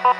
Welcome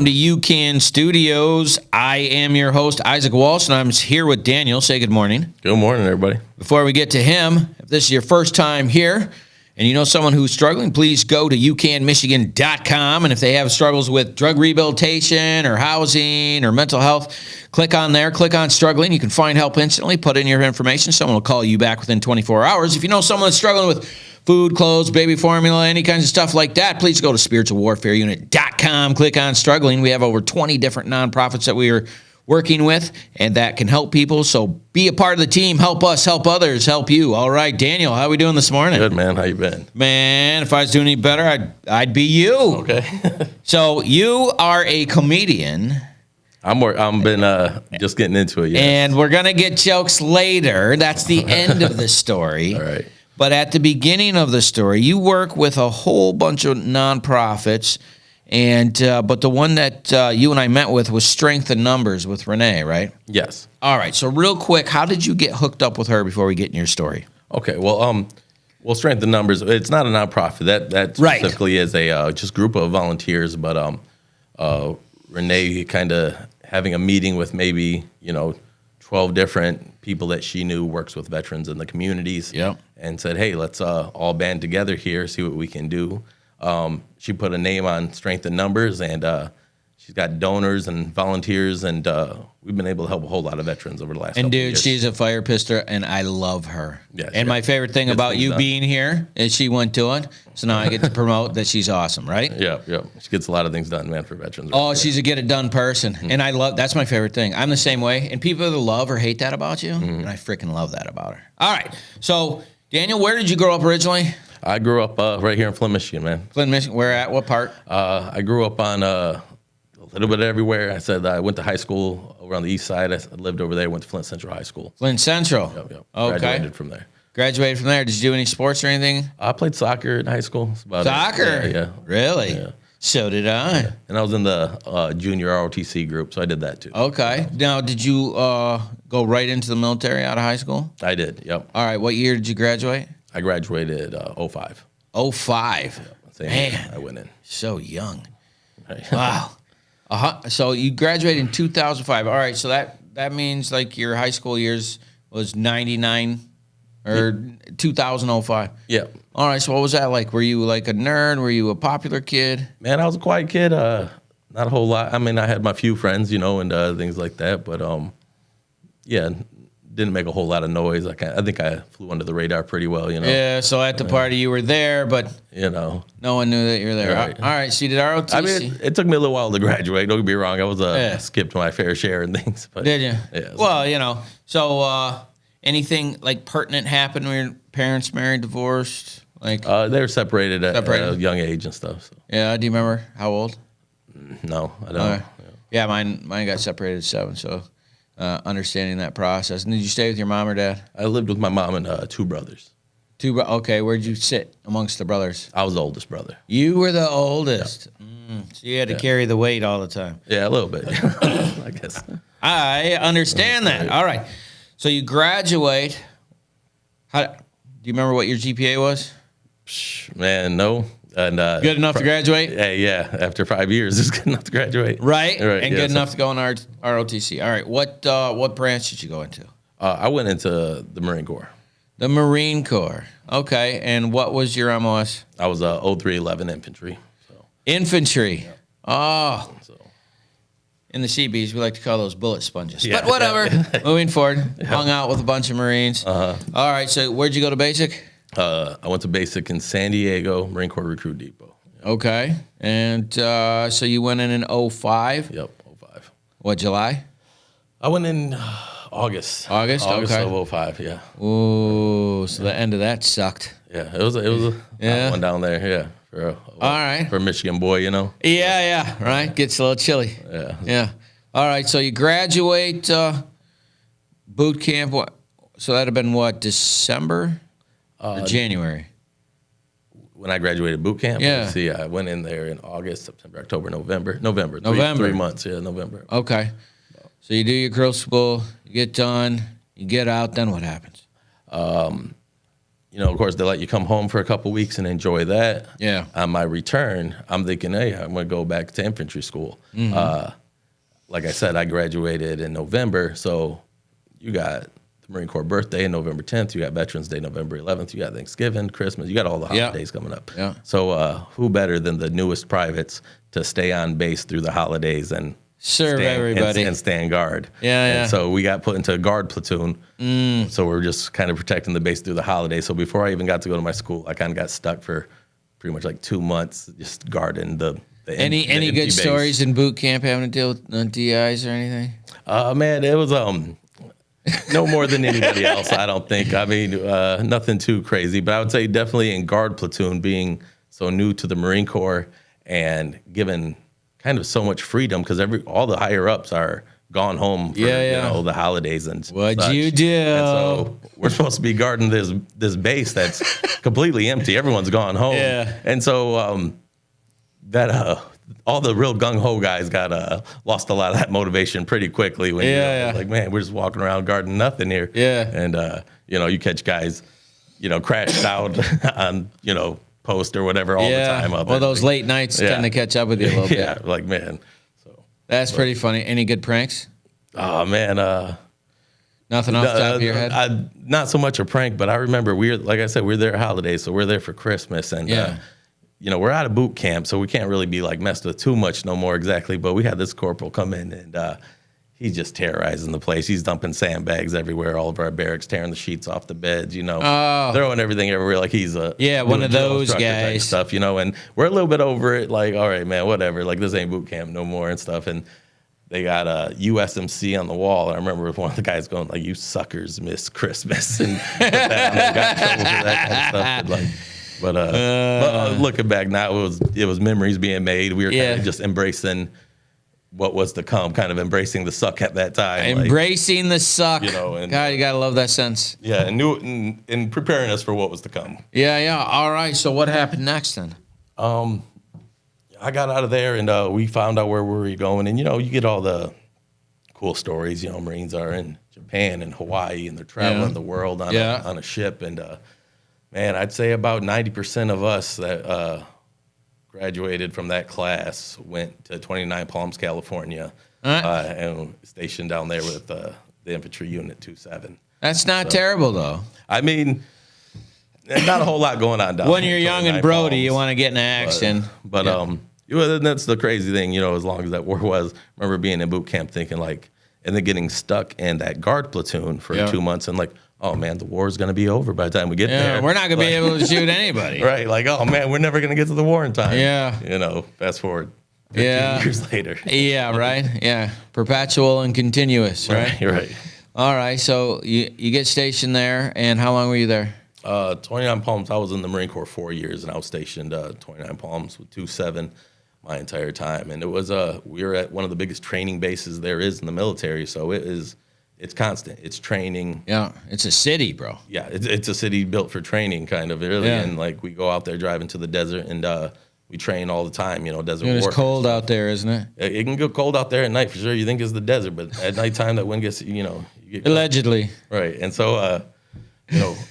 to UCAN Studios. I am your host, Isaac Walsh, and I'm here with Daniel. Say good morning. Good morning, everybody. Before we get to him, if this is your first time here and you know someone who's struggling, please go to UCANMichigan.com. And if they have struggles with drug rehabilitation or housing or mental health, click on there, click on struggling. You can find help instantly, put in your information. Someone will call you back within 24 hours. If you know someone that's struggling with food, clothes, baby formula, any kinds of stuff like that, please go to spiritualwarfareunit.com. Click on struggling. We have over 20 different nonprofits that we are working with, and that can help people. So be a part of the team. Help us, help others, help you. All right, Daniel, how are we doing this morning? Good, man. How you been? Man, if I was doing any better, I'd be you. Okay. So you are a comedian. I'm been just getting into it. Yes. And we're going to get jokes later. That's the end of the story. All right. But at the beginning of the story, you work with a whole bunch of nonprofits, and but the one that you and I met with was Strength in Numbers with Renee, right? Yes. All right. So real quick, how did you get hooked up with her before we get in your story? Okay. Well, Strength in Numbers. It's not a nonprofit. That specifically is a just group of volunteers. But Renee kind of having a meeting with maybe 12 different people that she knew works with veterans in the communities. Yep. And said, hey, let's all band together here, see what we can do. She put a name on Strength in Numbers, and she's got donors and volunteers, and we've been able to help a whole lot of veterans over the last couple of years. And, dude, she's a fire pister, and I love her. Yes, and my favorite thing about you being here is she went to it, so now I get to promote that she's awesome, right? Yeah. She gets a lot of things done, man, for veterans. Oh, she's a get-it-done person, and I love that's my favorite thing. I'm the same way, and people either love or hate that about you, and I freaking love that about her. All right, so, Daniel, where did you grow up originally? I grew up right here in Flint, Michigan, man. Flint, Michigan. Where at? What part? I grew up on a little bit everywhere. I said I went to high school over on the east side. I lived over there. Went to Flint Central High School. Flint Central. Yep. Okay. Graduated from there. Graduated from there. Did you do any sports or anything? I played soccer in high school. Soccer? Yeah. Really? Yeah. So did I. Yeah. And I was in the junior ROTC group, so I did that too. Okay. Now, did you go right into the military out of high school? I did. Yep. All right. What year did you graduate? I graduated 05. 05. Same Man, year I went in. So young. Right. Wow. So you graduated in 2005. All right. So that means like your high school years was 99 or 2005. Yeah. All right. So what was that like? Were you like a nerd? Were you a popular kid? Man, I was a quiet kid. Not a whole lot. I mean, I had my few friends, and things like that. But yeah, didn't make a whole lot of noise. I think I flew under the radar pretty well, Yeah, so at the party you were there, but no one knew that you were there. Right. All right, so you did ROTC. I mean, it took me a little while to graduate. Don't get me wrong. I was skipped my fair share and things. But, did you? Yeah. Well, so anything like pertinent happened when your parents married, divorced? Like they were separated at a young age and stuff. So. Yeah, do you remember how old? No, I don't. Yeah, mine got separated at 7, so understanding that process. And did you stay with your mom or dad? I lived with my mom and 2 brothers. Okay, where'd you sit amongst the brothers? I was the oldest brother. You were the oldest. Yep. So you had to carry the weight all the time. Yeah, a little bit, I guess. I understand that. All right. So you graduate. Do you remember what your GPA was? Man, no. And good enough to graduate? Yeah. After 5 years, it's good enough to graduate. Right. And good enough to go in ROTC. All right. What branch did you go into? I went into the Marine Corps. The Marine Corps. Okay. And what was your MOS? I was 0311 infantry. So. Infantry. Yeah. Oh. So. In the Seabees, we like to call those bullet sponges. Yeah. But whatever. Moving forward. Hung out with a bunch of Marines. Uh-huh. All right. So where'd you go to basic? I went to basic in San Diego, Marine Corps Recruit Depot. Okay. And so you went in 05? Yep, 05. What, July? I went in August. August okay. of 05, yeah. Ooh, so the end of that sucked. Yeah, it was a one down there, yeah. All right. For a Michigan boy, Yeah, right. Gets a little chilly. Yeah. All right, so you graduate boot camp. So that'd have been what, December or January? When I graduated boot camp. Yeah. Let's see, I went in there in August, September, October, November. Three months. Yeah, November. Okay. So you do your girls' school, you get done, you get out, then what happens? Of course, they let you come home for a couple weeks and enjoy that. Yeah. On my return, I'm thinking, hey, I'm going to go back to infantry school. Mm-hmm. Like I said, I graduated in November, so you got the Marine Corps birthday, November 10th. You got Veterans Day, November 11th. You got Thanksgiving, Christmas. You got all the holidays coming up. Yeah. So who better than the newest privates to stay on base through the holidays and serve everybody and stand guard. Yeah. And so we got put into a guard platoon. So we're just kind of protecting the base through the holidays. So before I even got to go to my school, I kind of got stuck for pretty much like 2 months just guarding the Any good base. stories in boot camp having to deal with DIs or anything? Man, it was no more than anybody else, I don't think. I mean, nothing too crazy, but I would say definitely in guard platoon, being so new to the Marine Corps and given kind of so much freedom because all the higher ups are gone home for the holidays and what'd such. you do? And so we're supposed to be guarding this base that's completely empty. Everyone's gone home. Yeah. And so all the real gung-ho guys got lost a lot of that motivation pretty quickly when you're like, man, we're just walking around guarding nothing here. Yeah. And you catch guys, crashed out on, post or whatever all the time up. Well, those late nights tend to catch up with you a little bit. Yeah, like, man. So that's pretty funny. Any good pranks? Oh, man. Nothing off the top of your head? Not so much a prank, but I remember like I said, we're there at holidays, so we're there for Christmas. And, we're out of boot camp, so we can't really be, like, messed with too much no more exactly. But we had this corporal come in, and he's just terrorizing the place. He's dumping sandbags everywhere, all of our barracks, tearing the sheets off the beds, throwing everything everywhere like he's one of those guys stuff, and we're a little bit over it. Like, all right, man, whatever. Like, this ain't boot camp no more and stuff. And they got a USMC on the wall. And I remember one of the guys going like, "You suckers miss Christmas," and put that on there, got in trouble for that kind of stuff. But looking back now, it was memories being made. We were kind of just embracing what was to come, kind of embracing the suck at that time. Embracing the suck. And, God, you got to love that sense. Yeah, and preparing us for what was to come. Yeah. All right, so what happened next then? I got out of there, and we found out where we were going. And, you get all the cool stories. Marines are in Japan and Hawaii, and they're traveling the world on a ship. And, man, I'd say about 90% of us that graduated from that class went to 29 Palms, California, and stationed down there with the Infantry Unit 27. That's not terrible, though. I mean, not a whole lot going on down there. When you're young and Brody, you want to get in an action. But that's the crazy thing, as long as that war was. I remember being in boot camp thinking, like, and then getting stuck in that guard platoon for 2 months and, like, oh, man, the war's going to be over by the time we get there. We're not going to be able to shoot anybody. Right. Like, oh, man, we're never going to get to the war in time. Yeah. Fast forward 15 years later. Yeah, right. Yeah. Perpetual and continuous, right? Right. All right. So you get stationed there, and how long were you there? 29 Palms. I was in the Marine Corps 4 years, and I was stationed 29 Palms with 2-7 my entire time. And it was we were at one of the biggest training bases there is in the military, so it's constant. It's training. Yeah, it's a city, bro. Yeah, it's a city built for training, kind of, really. Yeah. And, like, we go out there, drive into the desert, and we train all the time, desert warfare. It's cold out there, isn't it? It can get cold out there at night, for sure. You think it's the desert, but at nighttime, that wind gets, you get cold. Allegedly. Right, and so, a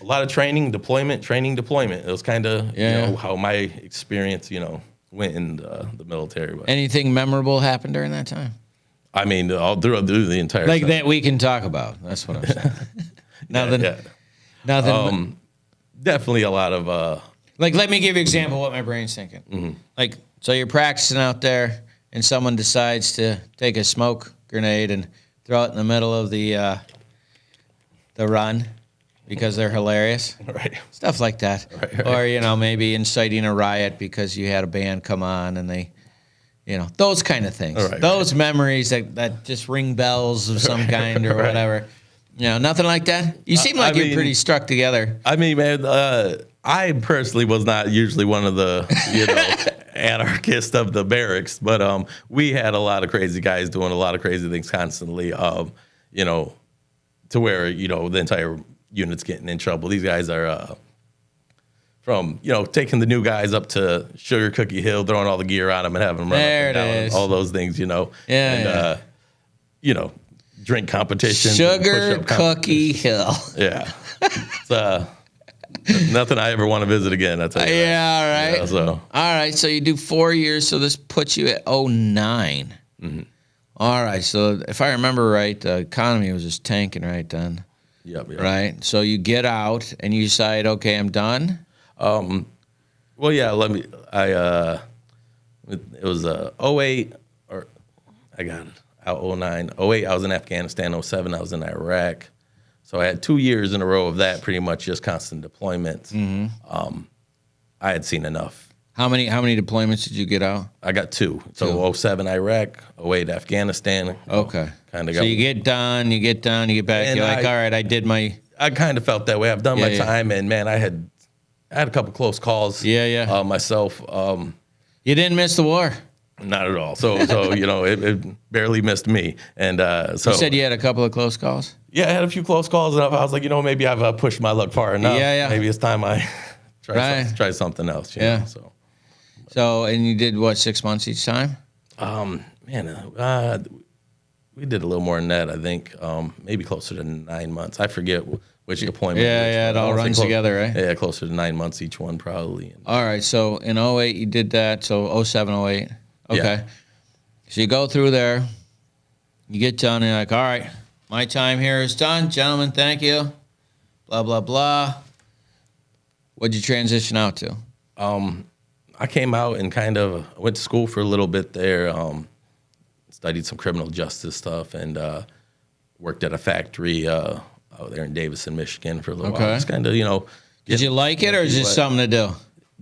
lot of training, deployment. It was kind of, how my experience, went in the military. But anything memorable happened during that time? I mean, all through the entire like that we can talk about. That's what I'm saying. Nothing. Definitely a lot of. Like, let me give you an example of what my brain's thinking. Mm-hmm. Like, so you're practicing out there, and someone decides to take a smoke grenade and throw it in the middle of the run because they're hilarious. Right. Stuff like that. Right. Or maybe inciting a riot because you had a band come on and they. Those kind of things. Right, those memories that just ring bells of some kind or whatever. Nothing like that? You seem like you're pretty struck together. I mean, man, I personally was not usually one of the, anarchists of the barracks, but we had a lot of crazy guys doing a lot of crazy things constantly, to where, the entire units getting in trouble. These guys are from, taking the new guys up to Sugar Cookie Hill, throwing all the gear on them and having them run up and down, all those things, Yeah. And, drink competitions. Sugar Cookie Hill. Yeah. It's nothing I ever want to visit again, I'll tell you. Yeah, all right. So. All right, so you do 4 years, so this puts you at 09. Mm-hmm. All right, so if I remember right, the economy was just tanking right then. Yep. Right? So you get out and you decide, okay, I'm done? Well, yeah, it was 08, or I got it out 09. 08, I was in Afghanistan. 07, I was in Iraq. So I had 2 years in a row of that, pretty much just constant deployment. Mm-hmm. I had seen enough. How many deployments did you get out? I got 2. So 07 Iraq, 08 Afghanistan. Okay. Kind of. So you get done, you get back. And you're like, all right, I did my. I kind of felt that way. I've done my time, and man, I had a couple close calls. Yeah. Myself. You didn't miss the war. Not at all. So it barely missed me. And so you said you had a couple of close calls. Yeah, I had a few close calls, and I was like, maybe I've pushed my luck far enough. Yeah. Maybe it's time I try something else. Yeah. So, and you did what, 6 months each time? We did a little more than that. I think maybe closer to 9 months. I forget which deployment. Yeah. It all runs together, right? Yeah, closer to 9 months each one, probably. All right. So in 08, you did that. So 07, 08. Okay. Yeah. So you go through there, you get done, and you're like, all right, my time here is done. Gentlemen, thank you. Blah, blah, blah. What'd you transition out to? I came out and kind of went to school for a little bit there, studied some criminal justice stuff, and worked at a factory out there in Davison, Michigan for a little while. Just kind of, Did you like it, or is it just something to do?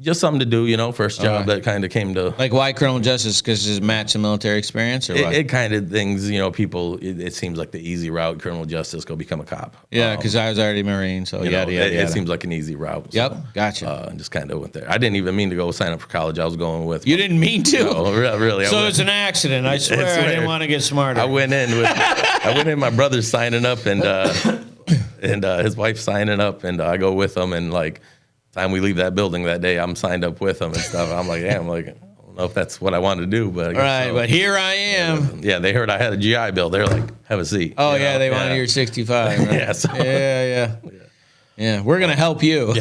Just something to do, first job that kind of came to... Like, why criminal justice? Because it's match the military experience, or what? It kind of things, people, it seems like the easy route, criminal justice, go become a cop. Yeah, because I was already a Marine, so yada. It seems like an easy route. Yep, so, gotcha. And just kind of went there. I didn't even mean to go sign up for college. I was going with... You didn't mean to? No, really. So it's an accident. I swear I didn't want to get smarter. I went in, my brother's signing up, and his wife signing up, and I go with them, and like... Time we leave that building that day, I'm signed up with them and stuff. I'm like, I don't know if that's what I want to do, but I guess right. So. But here I am. Yeah, they heard I had a GI Bill. They're like, have a seat. Oh yeah, they wanted your 65. Right? Yeah, so. Yeah. We're gonna help you.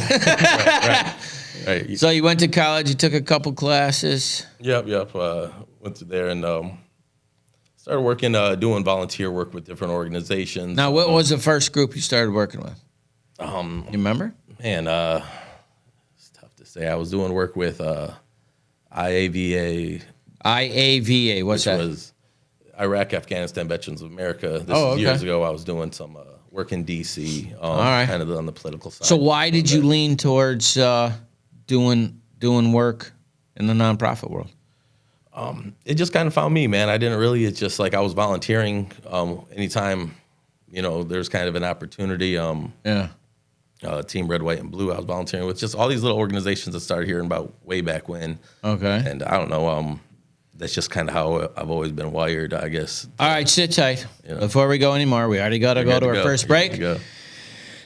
Right. So you went to college. You took a couple classes. Yep. Went to there and started working, doing volunteer work with different organizations. Now, what was the first group you started working with? You remember? Man, it's tough to say. I was doing work with IAVA. IAVA, what's that? Which was Iraq, Afghanistan Veterans of America. This okay. is years ago. I was doing some work in D.C., kind of on the political side. So why did you lean towards doing work in the nonprofit world? It just kind of found me, man. I didn't really. It's just like I was volunteering anytime, there's kind of an opportunity. Team Red, White, and Blue. I was volunteering with just all these little organizations that started here about way back when. Okay. And I don't know. That's just kind of how I've always been wired, I guess. All right, sit tight. Before we go anymore, we already got to go to our first break.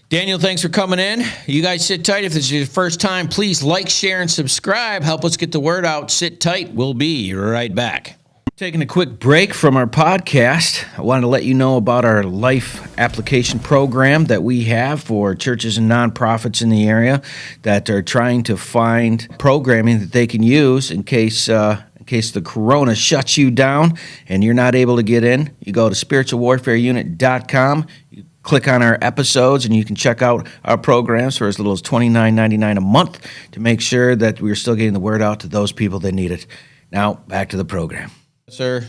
Daniel, thanks for coming in. You guys sit tight. If this is your first time, please like, share, and subscribe. Help us get the word out. Sit tight. We'll be right back. Taking a quick break from our podcast, I wanted to let you know about our life application program that we have for churches and nonprofits in the area that are trying to find programming that they can use in case the corona shuts you down and you're not able to get in. You go to spiritualwarfareunit.com. You click on our episodes, and you can check out our programs for as little as $29.99 a month to make sure that we're still getting the word out to those people that need it. Now, back to the program. Sir.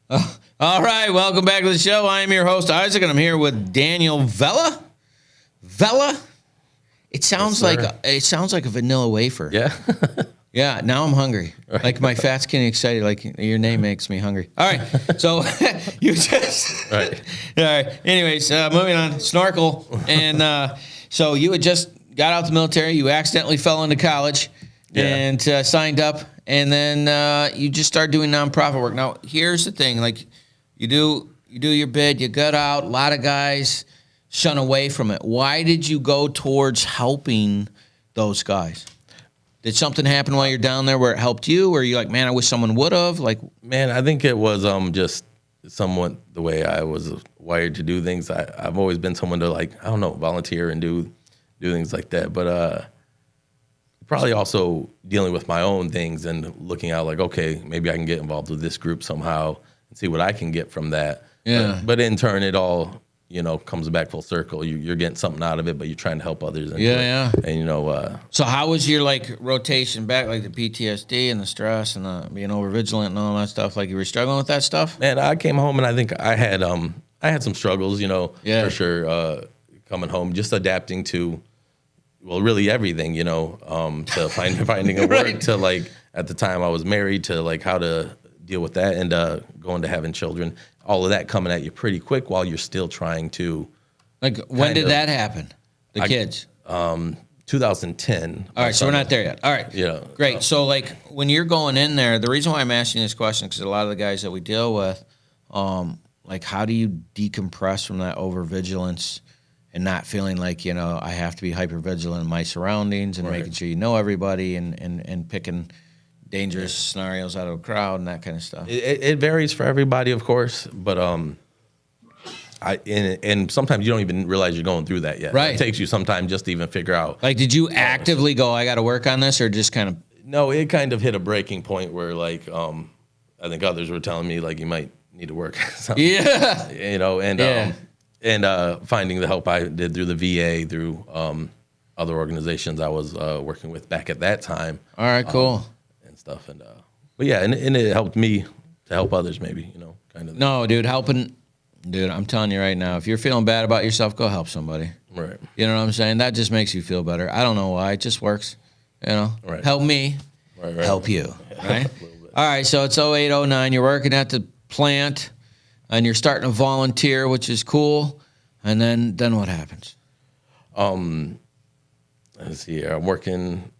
All right, welcome back to the show. I am your host, Isaac, and I'm here with Daniel Vela. Vela? It sounds like a vanilla wafer. Yeah. Yeah, now I'm hungry. Right. Like my fat's getting excited. Like your name makes me hungry. All right, so you just right. All right. Anyways, moving on. Snorkel, and so you had just got out the military. You accidentally fell into college, and signed up, and then you just started doing nonprofit work. Now, here's the thing: like you do your bid, you got out. A lot of guys shun away from it. Why did you go towards helping those guys? Did something happen while you're down there where it helped you? Or you're like, man, I wish someone would have? Like, man, I think it was just somewhat the way I was wired to do things. I've always been someone to, like, I don't know, volunteer and do things like that. But probably also dealing with my own things and looking out like, okay, maybe I can get involved with this group somehow and see what I can get from that. Yeah. But in turn, it all, comes back full circle. You're getting something out of it, but you're trying to help others. Yeah. And, so how was your, like, rotation back, like the PTSD and the stress and the being over vigilant and all that stuff? Like, you were struggling with that stuff? Man, I came home and I think I had some struggles, for sure, coming home, just adapting to, well, really everything, to finding a Right. work, to, like, at the time I was married, to, like, how to deal with that, and going to having children, all of that coming at you pretty quick while you're still trying to. Like, when did that happen? The kids? 2010. All right, so we're not there yet. All right. Yeah. Great. So, like, when you're going in there, the reason why I'm asking this question, because a lot of the guys that we deal with, like, how do you decompress from that overvigilance and not feeling like, I have to be hyper vigilant in my surroundings and making sure you know everybody and picking dangerous scenarios out of a crowd and that kind of stuff. It varies for everybody, of course, but and sometimes you don't even realize you're going through that yet. Right. It takes you some time just to even figure out. Like, did you actively go, I got to work on this, or just kind of? No, it kind of hit a breaking point where, like, I think others were telling me, like, you might need to work. Yeah. And finding the help I did through the VA, through other organizations I was working with back at that time. All right, cool. And stuff. But yeah, and it helped me to help others, maybe, kind of. No, dude, dude, I'm telling you right now, if you're feeling bad about yourself, go help somebody. Right. You know what I'm saying? That just makes you feel better. I don't know why. It just works. Right. Help me, help you. Right? All right, so it's 08, 09. You're working at the plant, and you're starting to volunteer, which is cool. And then what happens? Let's see here. I'm working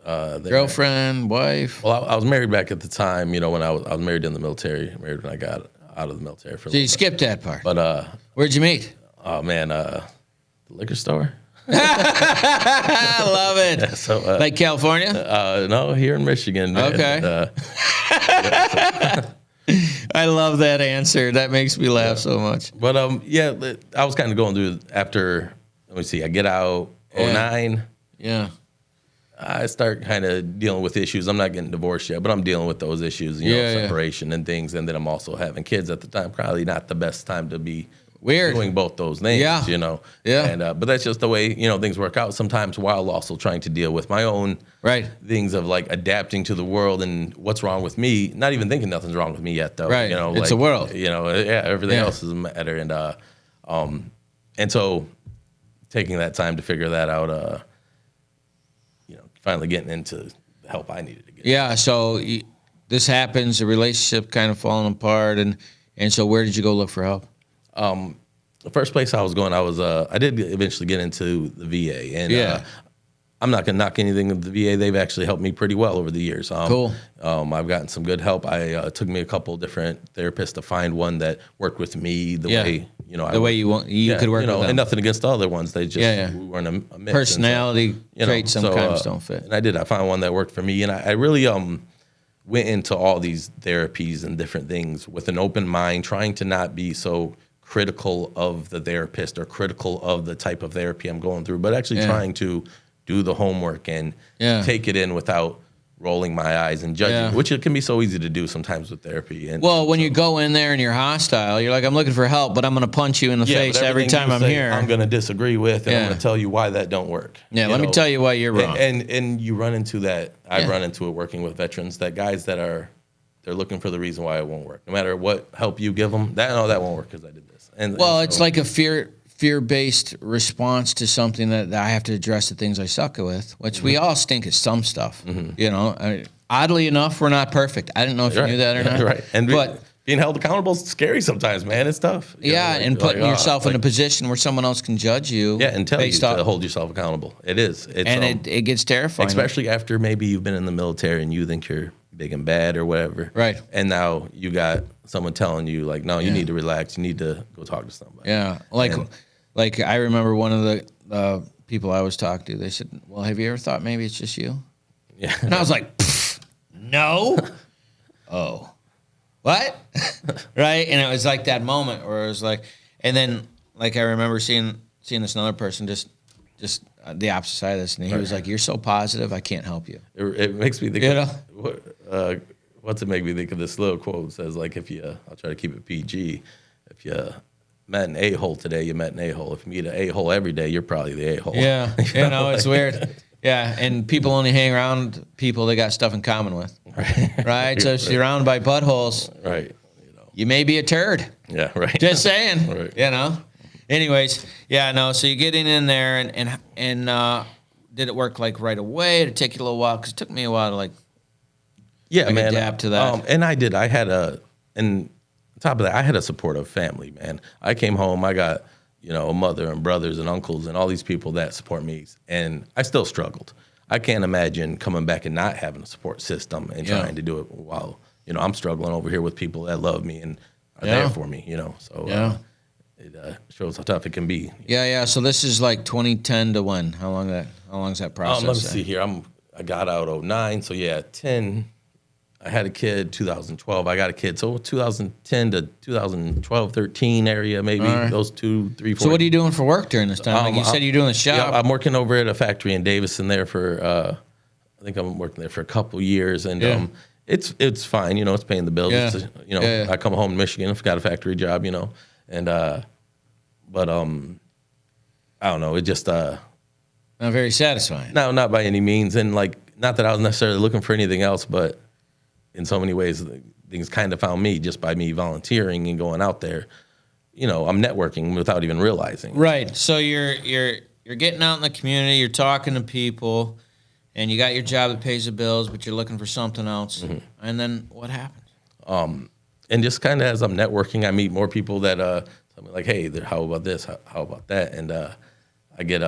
there. Girlfriend, wife? Well, I was married back at the time, when I was married in the military, married when I got out of the military. So you skipped that part. But where'd you meet? oh, man, the liquor store. I love it. Yeah, so, like California? No, here in Michigan. Man. Okay. I love that answer. That makes me laugh so much. But I was kind of going through after. Let me see. I get out 09. Yeah. I start kind of dealing with issues. I'm not getting divorced yet, but I'm dealing with those issues, separation and things. And then I'm also having kids at the time. Probably not the best time to be doing both those things, Yeah. And but that's just the way, things work out sometimes, while also trying to deal with my own things of, like, adapting to the world and what's wrong with me. Not even thinking nothing's wrong with me yet, though. Right. It's a world. Everything else doesn't matter. And so taking that time to figure that out, finally getting into the help I needed to get. Yeah, so this happens, the relationship kind of falling apart, and so where did you go look for help? The first place I was going, I did eventually get into the VA, and I'm not going to knock anything of the VA. They've actually helped me pretty well over the years. Cool. I've gotten some good help. It took me a couple different therapists to find one that worked with me the way, the way you could work with them. And nothing against the other ones. They just we weren't a mix. Personality traits sometimes don't fit. And I found one that worked for me, and I really went into all these therapies and different things with an open mind, trying to not be so critical of the therapist or critical of the type of therapy I'm going through, but actually trying to do the homework and take it in without rolling my eyes and judging, which it can be so easy to do sometimes with therapy. And when you go in there and you're hostile, you're like, I'm looking for help, but I'm going to punch you in the face every time I'm here. I'm going to disagree with, and I'm going to tell you why that don't work. Yeah, let me tell you why you're wrong. And you run into that. I've run into it working with veterans, that guys that they're looking for the reason why it won't work. No matter what help you give them, that won't work because I did this. It's like a fear-based response to something that I have to address the things I suck with, which we all stink at some stuff. Oddly enough, we're not perfect. I didn't know if you knew that or not. Right. And being held accountable is scary sometimes, man. It's tough. And putting yourself in a position where someone else can judge you. Yeah, and tell you to hold yourself accountable. It is. It gets terrifying. Especially after maybe you've been in the military and you think you're big and bad or whatever. Right. And now you got someone telling you, like, no, you need to relax. You need to go talk to somebody. Yeah. like I remember one of the people I was talking to, they said, well, have you ever thought maybe it's just you? Yeah. And I was like, no. Oh, what? Right. And it was like that moment where it was like, and then like I remember seeing this another person just the opposite side of this, and he was like, you're so positive, I can't help you. It makes me think, you know? What's it make me think of this little quote? It says, like, I'll try to keep it PG. If you met an a-hole today, you met an a-hole. If you meet an a-hole every day, you're probably the a-hole. Yeah, you know, it's weird. Yeah, and people only hang around people they got stuff in common with. Right? So if you're surrounded by buttholes, right, you may be a turd. Yeah, right. Just saying. Right. You know? Anyways, yeah, no, so you're getting in there, and did it work, like, right away? Did it take you a little while? Because it took me a while to, like, adapt to that. And I did. And on top of that, I had a supportive family, man. I came home, I got, a mother and brothers and uncles and all these people that support me, and I still struggled. I can't imagine coming back and not having a support system and trying to do it while, I'm struggling over here with people that love me and are there for me, so it shows how tough it can be. Yeah. So this is like 2010 to when? How long's that process? Let me see here. I got out 2009, so 10. I had a kid 2012. I got a kid. So 2010 to 2012, 13 area, maybe those 2, 3, 4. So what are you doing for work during this time? Like you said, you're doing a shop. Yeah, I'm working over at a factory in Davison there for, I think I'm working there for a couple years, and it's fine. It's paying the bills. Yeah. I come home to Michigan. I've got a factory job, and but I don't know. It just not very satisfying. No, not by any means, and like not that I was necessarily looking for anything else, but in so many ways, things kind of found me just by me volunteering and going out there. I'm networking without even realizing. Right. So you're getting out in the community, you're talking to people, and you got your job that pays the bills, but you're looking for something else. Mm-hmm. And then what happens? And just kind of as I'm networking, I meet more people that tell me like, hey, how about this? How about that? And I get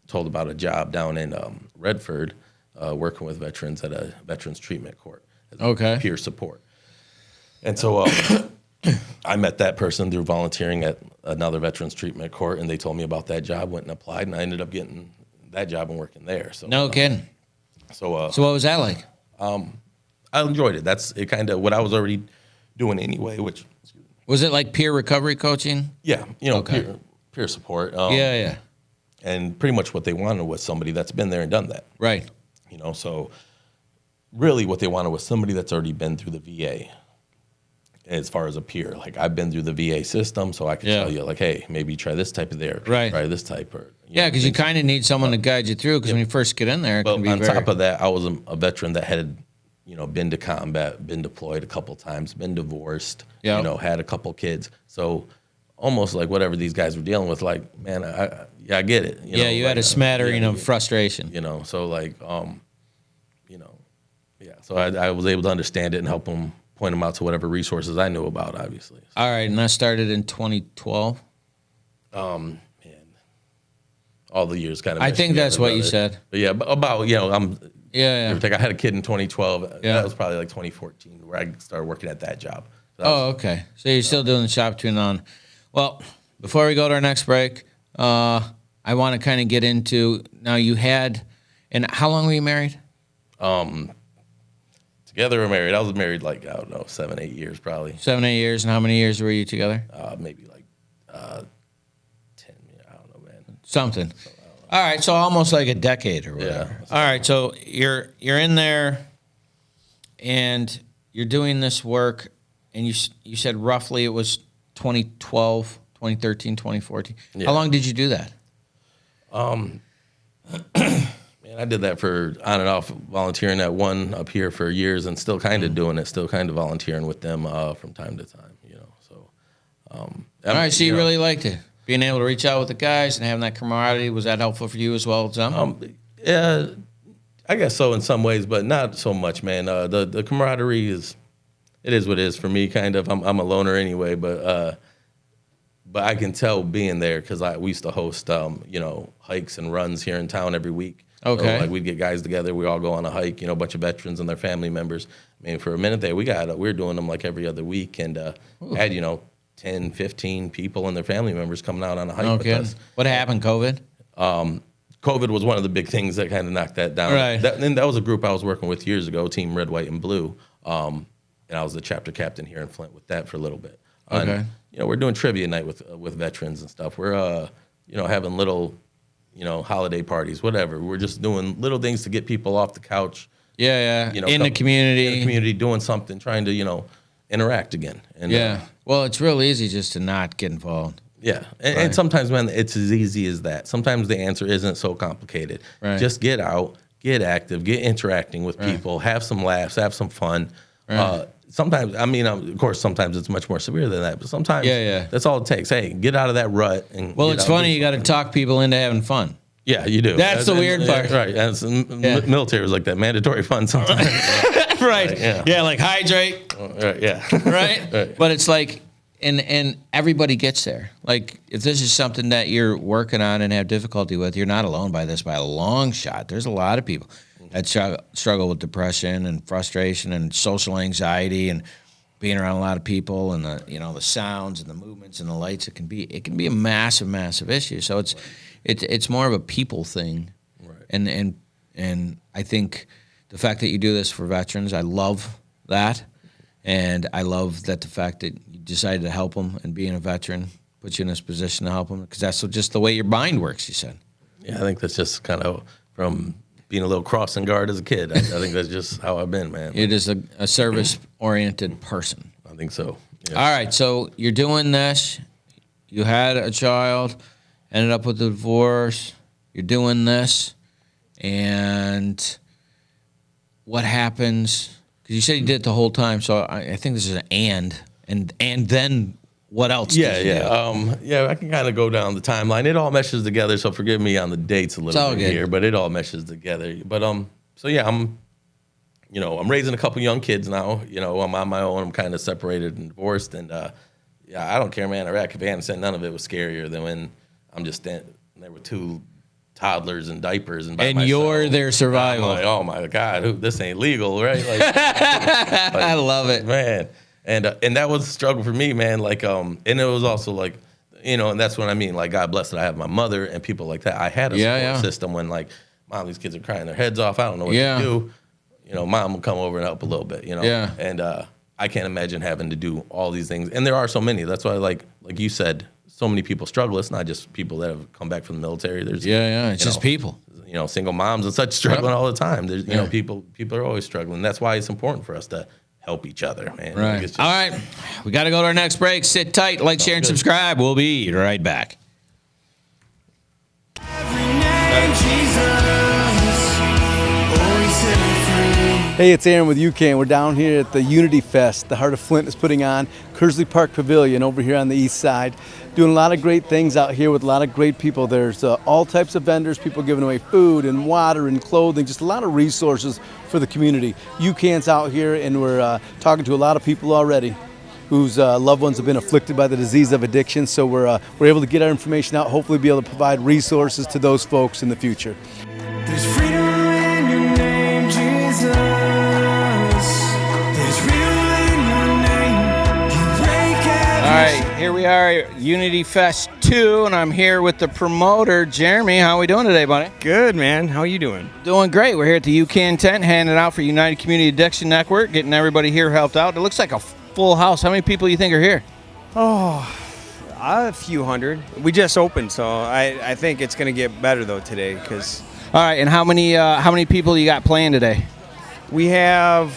told about a job down in Redford, working with veterans at a veterans treatment court. Peer support. And so I met that person through volunteering at another veterans treatment court, and they told me about that job, went and applied, and I ended up getting that job and working there. So no kidding. So what was that like? I enjoyed it. That's it, kind of what I was already doing anyway. Which was it like peer recovery coaching? Yeah, peer support. Yeah. And pretty much what they wanted was somebody that's been there and done that. Right. So really what they wanted was somebody that's already been through the VA as far as a peer. Like, I've been through the VA system, so I can tell you, like, hey, maybe try this type of therapy, try this type. Because you kind of need someone to guide you through, because when you first get in there, it can be on top of that, I was a veteran that had, been to combat, been deployed a couple times, been divorced, had a couple kids. So almost like whatever these guys were dealing with, like, man, I get it. You had a smattering of frustration. So like, so I was able to understand it and help them, point them out to whatever resources I knew about, obviously. All right, and that started in 2012? Man, all the years kind of. I think that's what you said. But yeah, about, Yeah. I had a kid in 2012. Yeah. That was probably like 2014 where I started working at that job. So okay. So you're still doing the shop tune on. Well, before we go to our next break, I want to kind of get into, now you had, and how long were you married? Together or married? I was married like, I don't know, 7, 8 years probably. 7, 8 years. And how many years were you together? Maybe like 10. I don't know, man. Something. All right, so almost like a decade or whatever. Yeah. All right, so you're in there, and you're doing this work, and you said roughly it was 2012, 2013, 2014. Yeah. How long did you do that? Man, I did that for on and off, volunteering at one up here for years, and still kind of doing it, still kind of volunteering with them from time to time. So. All right, so you really liked it. Being able to reach out with the guys and having that camaraderie, was that helpful for you as well as them? Yeah, I guess so in some ways, but not so much, man. The camaraderie is what it is for me, kind of. I'm a loner anyway, but I can tell being there because we used to host, hikes and runs here in town every week. Okay. So, like, we'd get guys together, we all go on a hike, a bunch of veterans and their family members. I mean, for a minute there, we were doing them like every other week, and had, 10, 15 people and their family members coming out on a hike with us. What happened, COVID? COVID was one of the big things that kind of knocked that down. Right. That was a group I was working with years ago, Team Red, White, and Blue. And I was the chapter captain here in Flint with that for a little bit. Okay. And, we're doing trivia night with veterans and stuff. We're, having little, holiday parties, whatever. We're just doing little things to get people off the couch. Yeah. In the community, doing something, trying to, interact again. And, well, it's real easy just to not get involved. Yeah, and sometimes, man, it's as easy as that. Sometimes the answer isn't so complicated. Right. Just get out, get active, get interacting with people, have some laughs, have some fun. Right. Sometimes, of course, sometimes it's much more severe than that, but sometimes that's all it takes. Hey, get out of that rut. Well, it's funny. You got to talk people into having fun. Yeah, you do. That's the weird part. Right. Military was like that, mandatory fun sometimes. Right. Yeah, like hydrate. Right, yeah. Right? But it's like, and everybody gets there. Like, if this is something that you're working on and have difficulty with, you're not alone by this by a long shot. There's a lot of people that struggle with depression and frustration and social anxiety and being around a lot of people and the sounds and the movements and the lights. It can be a massive issue. So it's more of a people thing. Right. And I think the fact that you do this for veterans, I love that. And I love that the fact that you decided to help them, and being a veteran puts you in this position to help them, because that's just the way your mind works, you said. Yeah, I think that's just kind of from being a little crossing guard as a kid. I think that's just how I've been, man. You're just a service-oriented person. I think so. Yeah. All right, so you're doing this. You had a child, ended up with a divorce. You're doing this. And what happens? Because you said you did it the whole time, so I think this is an and then what else? Yeah. I can kind of go down the timeline. It all meshes together, so forgive me on the dates a little bit here, but it all meshes together. But so yeah, I'm raising a couple young kids now. I'm on my own. I'm kind of separated and divorced, and I don't care, man. Iraq, Afghanistan, none of it was scarier than when I'm just standing. There were two toddlers in diapers, and you're their survival. I'm like, oh my God, this ain't legal, right? Like, I love it, man. And that was a struggle for me, man. Like, and it was also like, and that's what I mean. Like, God bless that I have my mother and people like that. I had a support system when, like, Mom, these kids are crying their heads off. I don't know what to do. Mom will come over and help a little bit, Yeah. And I can't imagine having to do all these things. And there are so many. That's why, like you said, so many people struggle. It's not just people that have come back from the military. There's it's just people. Single moms and such struggling all the time. There's people are always struggling. That's why it's important for us to help each other, man. Right. All right. We got to go to our next break. Sit tight, like, share, and subscribe. We'll be right back. Hey, it's Aaron with UCAN. We're down here at the Unity Fest the Heart of Flint is putting on, Kersley Park Pavilion over here on the east side. Doing a lot of great things out here with a lot of great people. There's all types of vendors, people giving away food and water and clothing, just a lot of resources for the community. UCAN's out here, and we're talking to a lot of people already whose loved ones have been afflicted by the disease of addiction. So we're able to get our information out, hopefully be able to provide resources to those folks in the future. There's freedom in your name, Jesus. There's freedom in your name. You break every All right, here we are at Unity Fest 2, and I'm here with the promoter, Jeremy. How are we doing today, buddy? Good, man. How are you doing? Doing great. We're here at the UCAN tent, handing out for United Community Addiction Network, getting everybody here helped out. It looks like a full house. How many people do you think are here? Oh, a few hundred. We just opened, so I think it's going to get better, though, today. All right, and how many people you got playing today? We have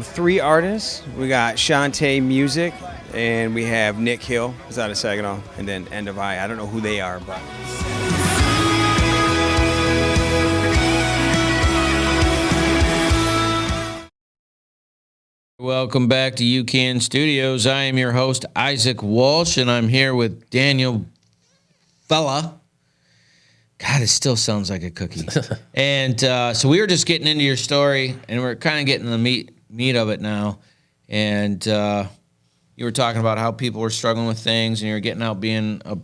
3 artists. We got Shantae Music, and we have Nick Hill, who's out of Saginaw, and then End of I. I don't know who they are, but... Welcome back to UCAN Studios. I am your host, Isaac Walsh, and I'm here with Daniel Vela. God, it still sounds like a cookie. And so we were just getting into your story, and we're kind of getting the meat of it now. And you were talking about how people were struggling with things, and you were getting out being a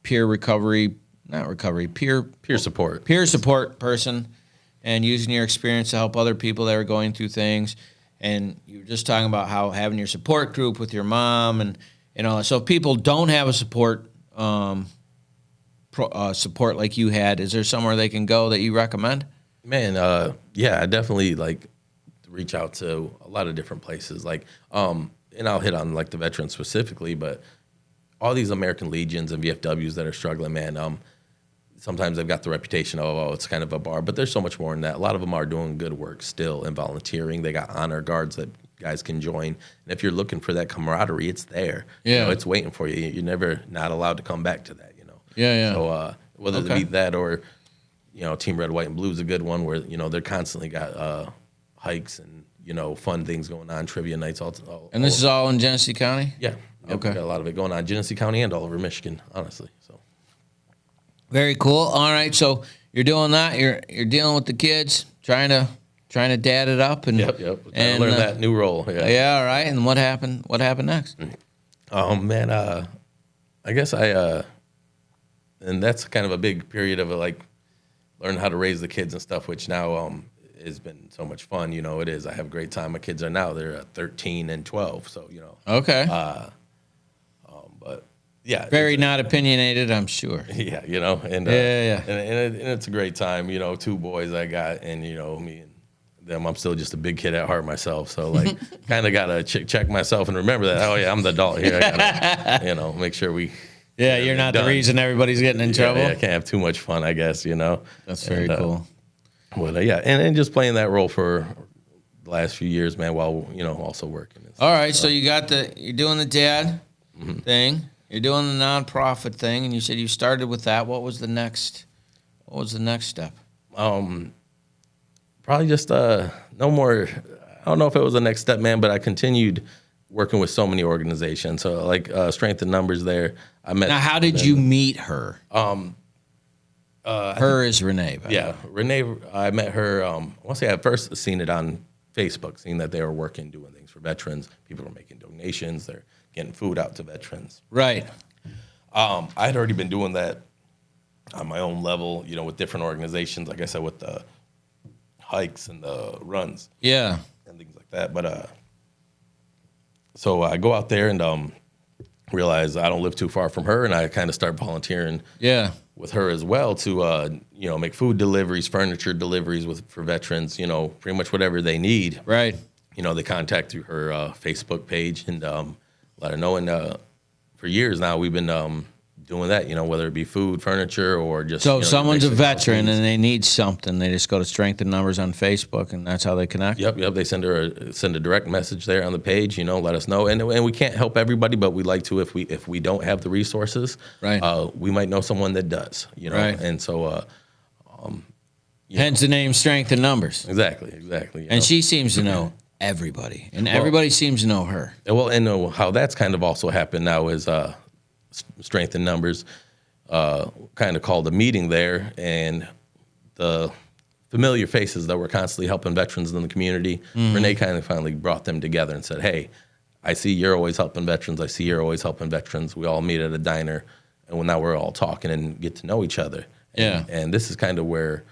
peer support person, and using your experience to help other people that are going through things. And you were just talking about how having your support group with your mom, and So if people don't have a support support like you had, is there somewhere they can go that you recommend? Man, yeah, I definitely like reach out to a lot of different places. Like, and I'll hit on like the veterans specifically, but all these American Legions and VFWs that are struggling, man. Sometimes they've got the reputation of, oh, it's kind of a bar, but there's so much more than that. A lot of them are doing good work still and volunteering. They got honor guards that guys can join. And if you're looking for that camaraderie, it's there. Yeah. It's waiting for you. You're never not allowed to come back to that, Yeah, yeah. So whether it be that or, Team Red, White, and Blue is a good one where, they're constantly got hikes and, fun things going on, trivia nights. And this is all in Genesee County? Yeah. Okay. We got a lot of it going on, Genesee County and all over Michigan, honestly. So. Very cool. All right, so you're doing that. You're dealing with the kids, trying to dad it up, and Yep. And learn that new role. Yeah. Yeah. All right. And what happened? What happened next? Oh man, I guess and that's kind of a big period of like learning how to raise the kids and stuff, which now has been so much fun. It is. I have a great time. My kids are now they're 13 and 12, so Okay. But yeah, Very not opinionated, I'm sure. yeah, and Yeah. And it's a great time. 2 boys I got, and me and them. I'm still just a big kid at heart myself, so like kind of gotta check myself and remember that. Oh yeah, I'm the adult here. I gotta make sure we. Yeah, you're not the reason everybody's getting in trouble. Yeah, I can't have too much fun, I guess. That's very cool. Well, yeah, and just playing that role for the last few years, man, while also working. All right, so you're doing the dad thing, you're doing the nonprofit thing, and you said you started with that. What was the next step? Probably just no more. I don't know if it was the next step, man, but I continued working with so many organizations. So like Strength in Numbers there. I met. Now, how did you meet her? Her is Renee. Yeah, Renee. I met her. I want to say I first seen it on Facebook, seeing that they were working, doing things for veterans. People were making donations. They're getting food out to veterans. Right. I had already been doing that on my own level, with different organizations. Like I said, with the hikes and the runs. Yeah. And things like that. But so I go out there and realize I don't live too far from her, and I kind of start volunteering. Yeah. With her as well to make food deliveries, furniture deliveries for veterans. Pretty much whatever they need. Right. They contact through her Facebook page and let her know. And for years now, we've been doing that. Whether it be food, furniture, or just. So someone's a veteran and they need something. They just go to Strength in Numbers on Facebook, and that's how they connect. Yep. They send a direct message there on the page. Let us know. And we can't help everybody, but we like to if we don't have the resources. Right. We might know someone that does. Right. And so. Hence the name Strength in Numbers. Exactly. And she seems to know everybody, and everybody seems to know her. Well, and how that's kind of also happened now is Strength in Numbers kind of called a meeting there, and the familiar faces that were constantly helping veterans in the community, Renee kind of finally brought them together and said, hey, I see you're always helping veterans. I see you're always helping veterans. We all meet at a diner, and now we're all talking and get to know each other. And this is kind of where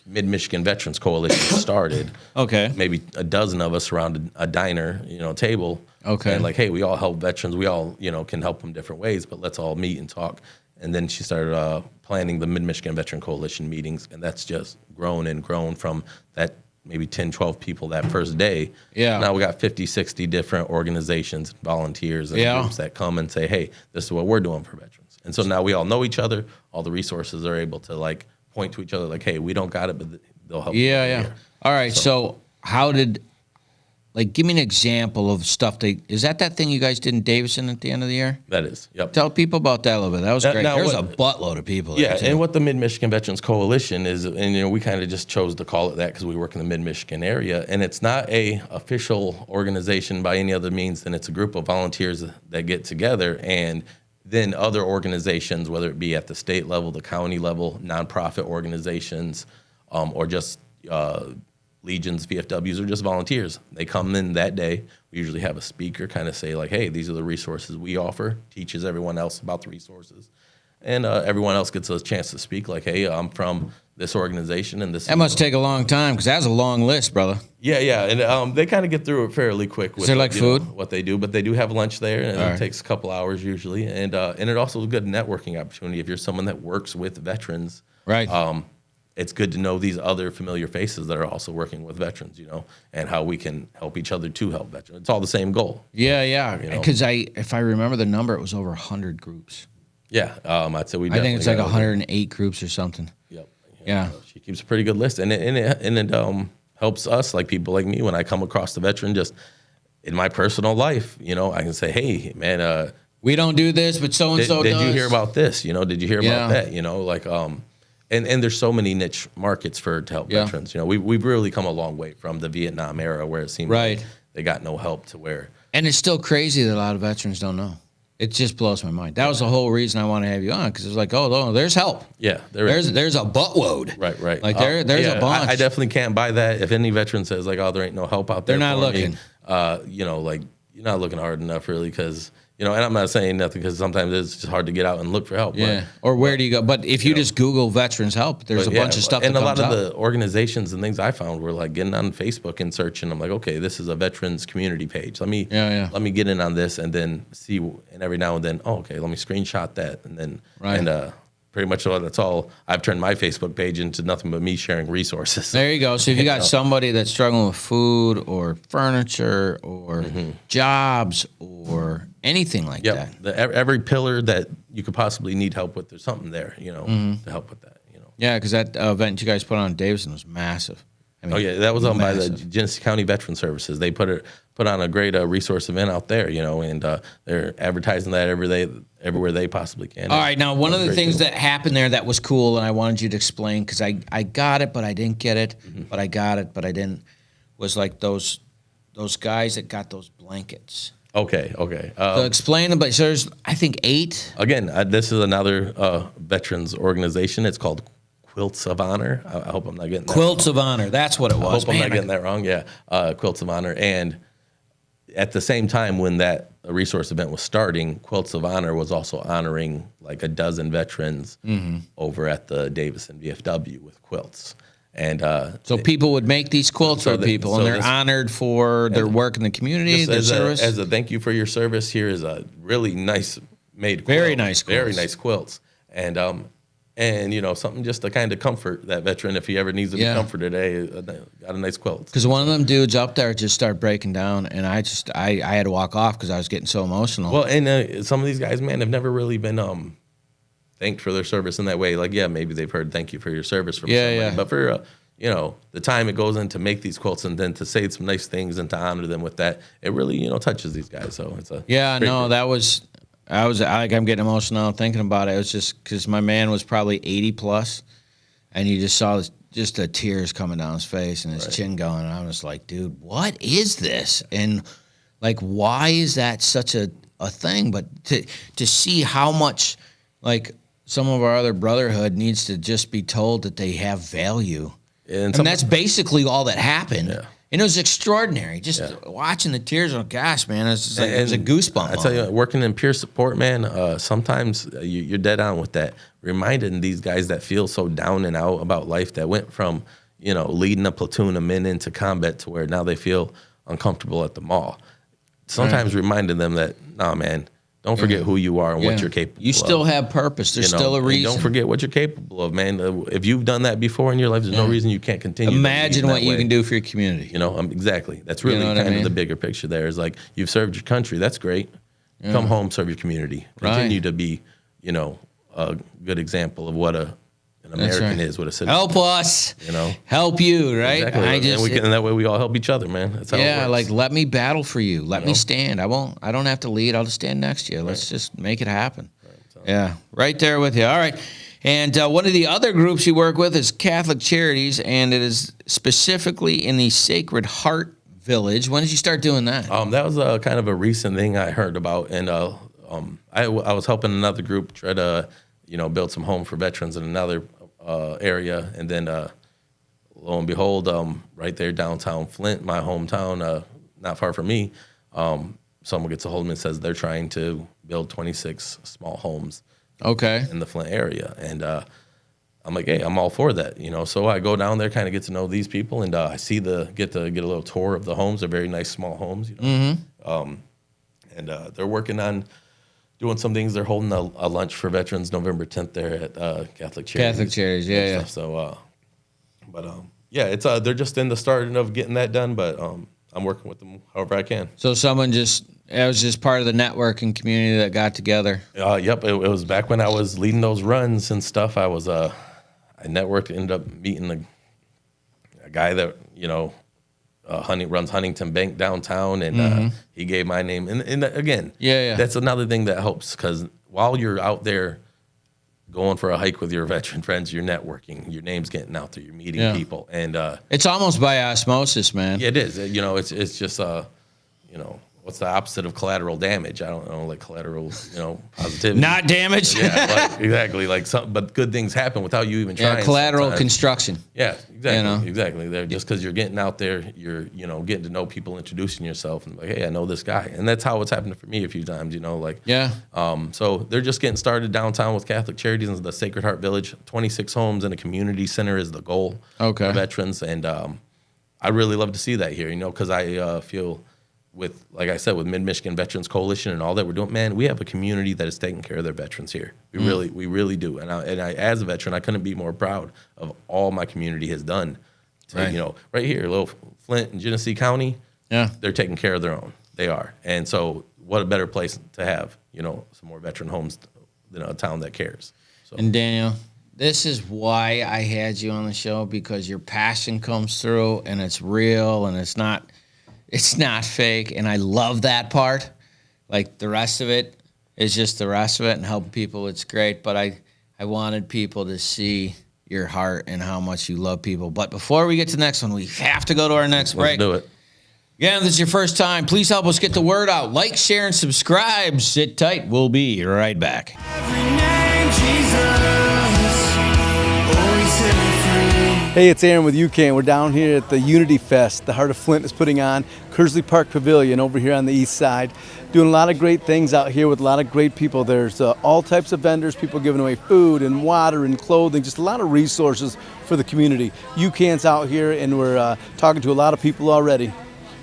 Mid-Michigan Veterans Coalition started. Okay. Maybe a dozen of us around a diner, table. Okay. And like, hey, we all help veterans. We all, can help them different ways, but let's all meet and talk. And then she started planning the Mid-Michigan Veteran Coalition meetings, and that's just grown and grown from that maybe 10, 12 people that first day. Yeah. Now we got 50, 60 different organizations, volunteers, and groups that come and say, hey, this is what we're doing for veterans. And so now we all know each other. All the resources are able to like point to each other like, hey, we don't got it, but they'll help. Yeah. All right. So how did, give me an example of stuff is that thing you guys did in Davison at the end of the year? That is, yep. Tell people about that a little bit. That was great. Now There's a buttload of people. Yeah, and what the Mid-Michigan Veterans Coalition is, and we kind of just chose to call it that because we work in the Mid-Michigan area, and it's not a official organization by any other means than it's a group of volunteers that get together, and then other organizations, whether it be at the state level, the county level, nonprofit organizations, or just legions, VFWs, or just volunteers. They come in that day. We usually have a speaker kind of say like, hey, these are the resources we offer, teaches everyone else about the resources. And everyone else gets a chance to speak like, hey, I'm from this organization and this. That must take a long time because that's a long list, brother. Yeah, and they kind of get through it fairly quick. With Is there like food? What they do, but they do have lunch there, and All it takes a couple hours usually, and it also is a good networking opportunity if you're someone that works with veterans. Right. It's good to know these other familiar faces that are also working with veterans, and how we can help each other to help veterans. It's all the same goal. Yeah. Because if I remember the number, it was over 100 groups. Yeah, I'd say we. I think it's like got 108 groups or something. Yep. Yeah. She keeps a pretty good list, and it helps us, like people like me, when I come across the veteran, just in my personal life, I can say, hey, man, we don't do this, but so and so does. Did you hear about this? Did you hear about that? And there's so many niche markets to help veterans. We've really come a long way from the Vietnam era where it seemed like they got no help to where. And it's still crazy that a lot of veterans don't know. It just blows my mind. That was the whole reason I want to have you on, because it's like, there's help. Yeah, there's a buttload. Right. Like there's a bunch. I definitely can't buy that. If any veteran says like, there ain't no help out there, they're not looking. You're not looking hard enough, really, because and I'm not saying nothing because sometimes it's just hard to get out and look for help. Yeah. Or where do you go? But if you just Google veterans help, there's a bunch of stuff. And that a lot comes of up. the organizations and things I found were like getting on Facebook and searching. I'm like, okay, this is a veterans community page. Let me get in on this and then see. And every now and then, let me screenshot that and then pretty much that's all. I've turned my Facebook page into nothing but me sharing resources. There you go. So if you got somebody that's struggling with food or furniture or jobs or anything like that. Every pillar that you could possibly need help with, there's something there, to help with that. Yeah, because that event you guys put on in Davison was massive. I mean, that was owned by the Genesee County Veteran Services. They put on a great resource event out there, and they're advertising that everywhere they possibly can. All right, now one of the things that happened there that was cool, and I wanted you to explain because I got it, but I didn't get it, but I got it, but I didn't. Was like those guys that got those blankets. Okay. So explain them. But so there's, I think, 8. Again, this is another veterans organization. It's called Quilts of Honor. I hope I'm not getting that Quilts of Honor. That's what it was. I hope I'm not getting that wrong. Yeah, Quilts of Honor. And at the same time when that resource event was starting, Quilts of Honor was also honoring like a dozen veterans over at the Davison VFW with quilts. And so people would make these quilts for people, and they're honored for their work in the community, their service. As a thank you for your service, here is a really nice made quilt. Very nice quilts. Very nice quilts. And something just to kind of comfort that veteran if he ever needs to be comforted. Hey, got a nice quilt. Because one of them dudes up there just started breaking down, and I had to walk off because I was getting so emotional. Well, and some of these guys, man, have never really been thanked for their service in that way. Like, maybe they've heard thank you for your service from somebody. But for the time it goes in to make these quilts and then to say some nice things and to honor them with that, it really touches these guys. So it's a I'm getting emotional thinking about it. It was just because my man was probably 80 plus, and you just saw just the tears coming down his face and his chin going. And I was like, dude, what is this? And like, why is that such a thing? But to see how much like some of our other brotherhood needs to just be told that they have value. And that's basically all that happened. Yeah. And it was extraordinary. Just watching the tears. Oh gosh, man, it was a goosebump. I tell you, working in peer support, man. Sometimes you're dead on with that. Reminding these guys that feel so down and out about life, that went from leading a platoon of men into combat to where now they feel uncomfortable at the mall. Sometimes reminding them that, nah, man, don't forget who you are and what you're capable of. You still have purpose. There's still a reason. Don't forget what you're capable of, man. If you've done that before in your life, there's no reason you can't continue. Imagine what you can do for your community. Exactly. That's really kind of the bigger picture there. Is like, you've served your country. That's great. Come home, serve your community. Continue to be, a good example of what an American is, what a citizen. Help us. Help you, right? Exactly. And that way we all help each other, man. That's how it works. Like, let me battle for you. Let me stand. I don't have to lead. I'll just stand next to you. Let's just make it happen. Right there with you. All right. And one of the other groups you work with is Catholic Charities, and it is specifically in the Sacred Heart Village. When did you start doing that? That was kind of a recent thing I heard about, and I was helping another group try to build some home for veterans in another area, and then lo and behold, right there downtown Flint, my hometown, not far from me, someone gets a hold of me and says they're trying to build 26 small homes. Okay. In the Flint area, and I'm like, hey, I'm all for that, So I go down there, kind of get to know these people, and I get to get a little tour of the homes. They're very nice, small homes, and they're working on doing some things. They're holding a lunch for veterans November 10th there at Catholic Charities. Catholic Charities, yeah. So, it's they're just in the starting of getting that done, but I'm working with them however I can. So it was just part of the networking community that got together. Yep, it was back when I was leading those runs and stuff. I networked, ended up meeting a guy that runs Huntington Bank downtown, and he gave my name. And again, that's another thing that helps, because while you're out there going for a hike with your veteran friends, you're networking, your name's getting out there, you're meeting people, and it's almost by osmosis, man. Yeah, it is. It's just what's the opposite of collateral damage? I don't know, like collateral, positivity. Not damage. Yeah, exactly. But good things happen without you even trying. Yeah, collateral sometimes. construction. Yeah, exactly. Exactly. They're just because you're getting out there, you're getting to know people, introducing yourself, and like, hey, I know this guy, and that's how it's happened for me a few times. So they're just getting started downtown with Catholic Charities and the Sacred Heart Village. 26 homes and a community center is the goal for veterans, and I really love to see that here. Because I feel. Like I said, with Mid-Michigan Veterans Coalition and all that we're doing, man, we have a community that is taking care of their veterans here. We really do. And I, as a veteran, I couldn't be more proud of all my community has done. Right here, little Flint and Genesee County, they're taking care of their own. They are. And so what a better place to have, some more veteran homes than a town that cares. So. And Daniel, this is why I had you on the show, because your passion comes through, and it's real, and it's not fake, and I love that part. Like, the rest of it is just the rest of it, and helping people, it's great. But I wanted people to see your heart and how much you love people. But before we get to the next one, we have to go to our next break. Let's do it. Again, if this is your first time, please help us get the word out. Like, share, and subscribe. Sit tight. We'll be right back. Every name, Jesus, always set me free. Hey, it's Aaron with UCAN. We're down here at the Unity Fest the Heart of Flint is putting on. Kersley Park Pavilion over here on the east side. Doing a lot of great things out here with a lot of great people. There's all types of vendors, people giving away food and water and clothing, just a lot of resources for the community. UCAN's out here, and we're talking to a lot of people already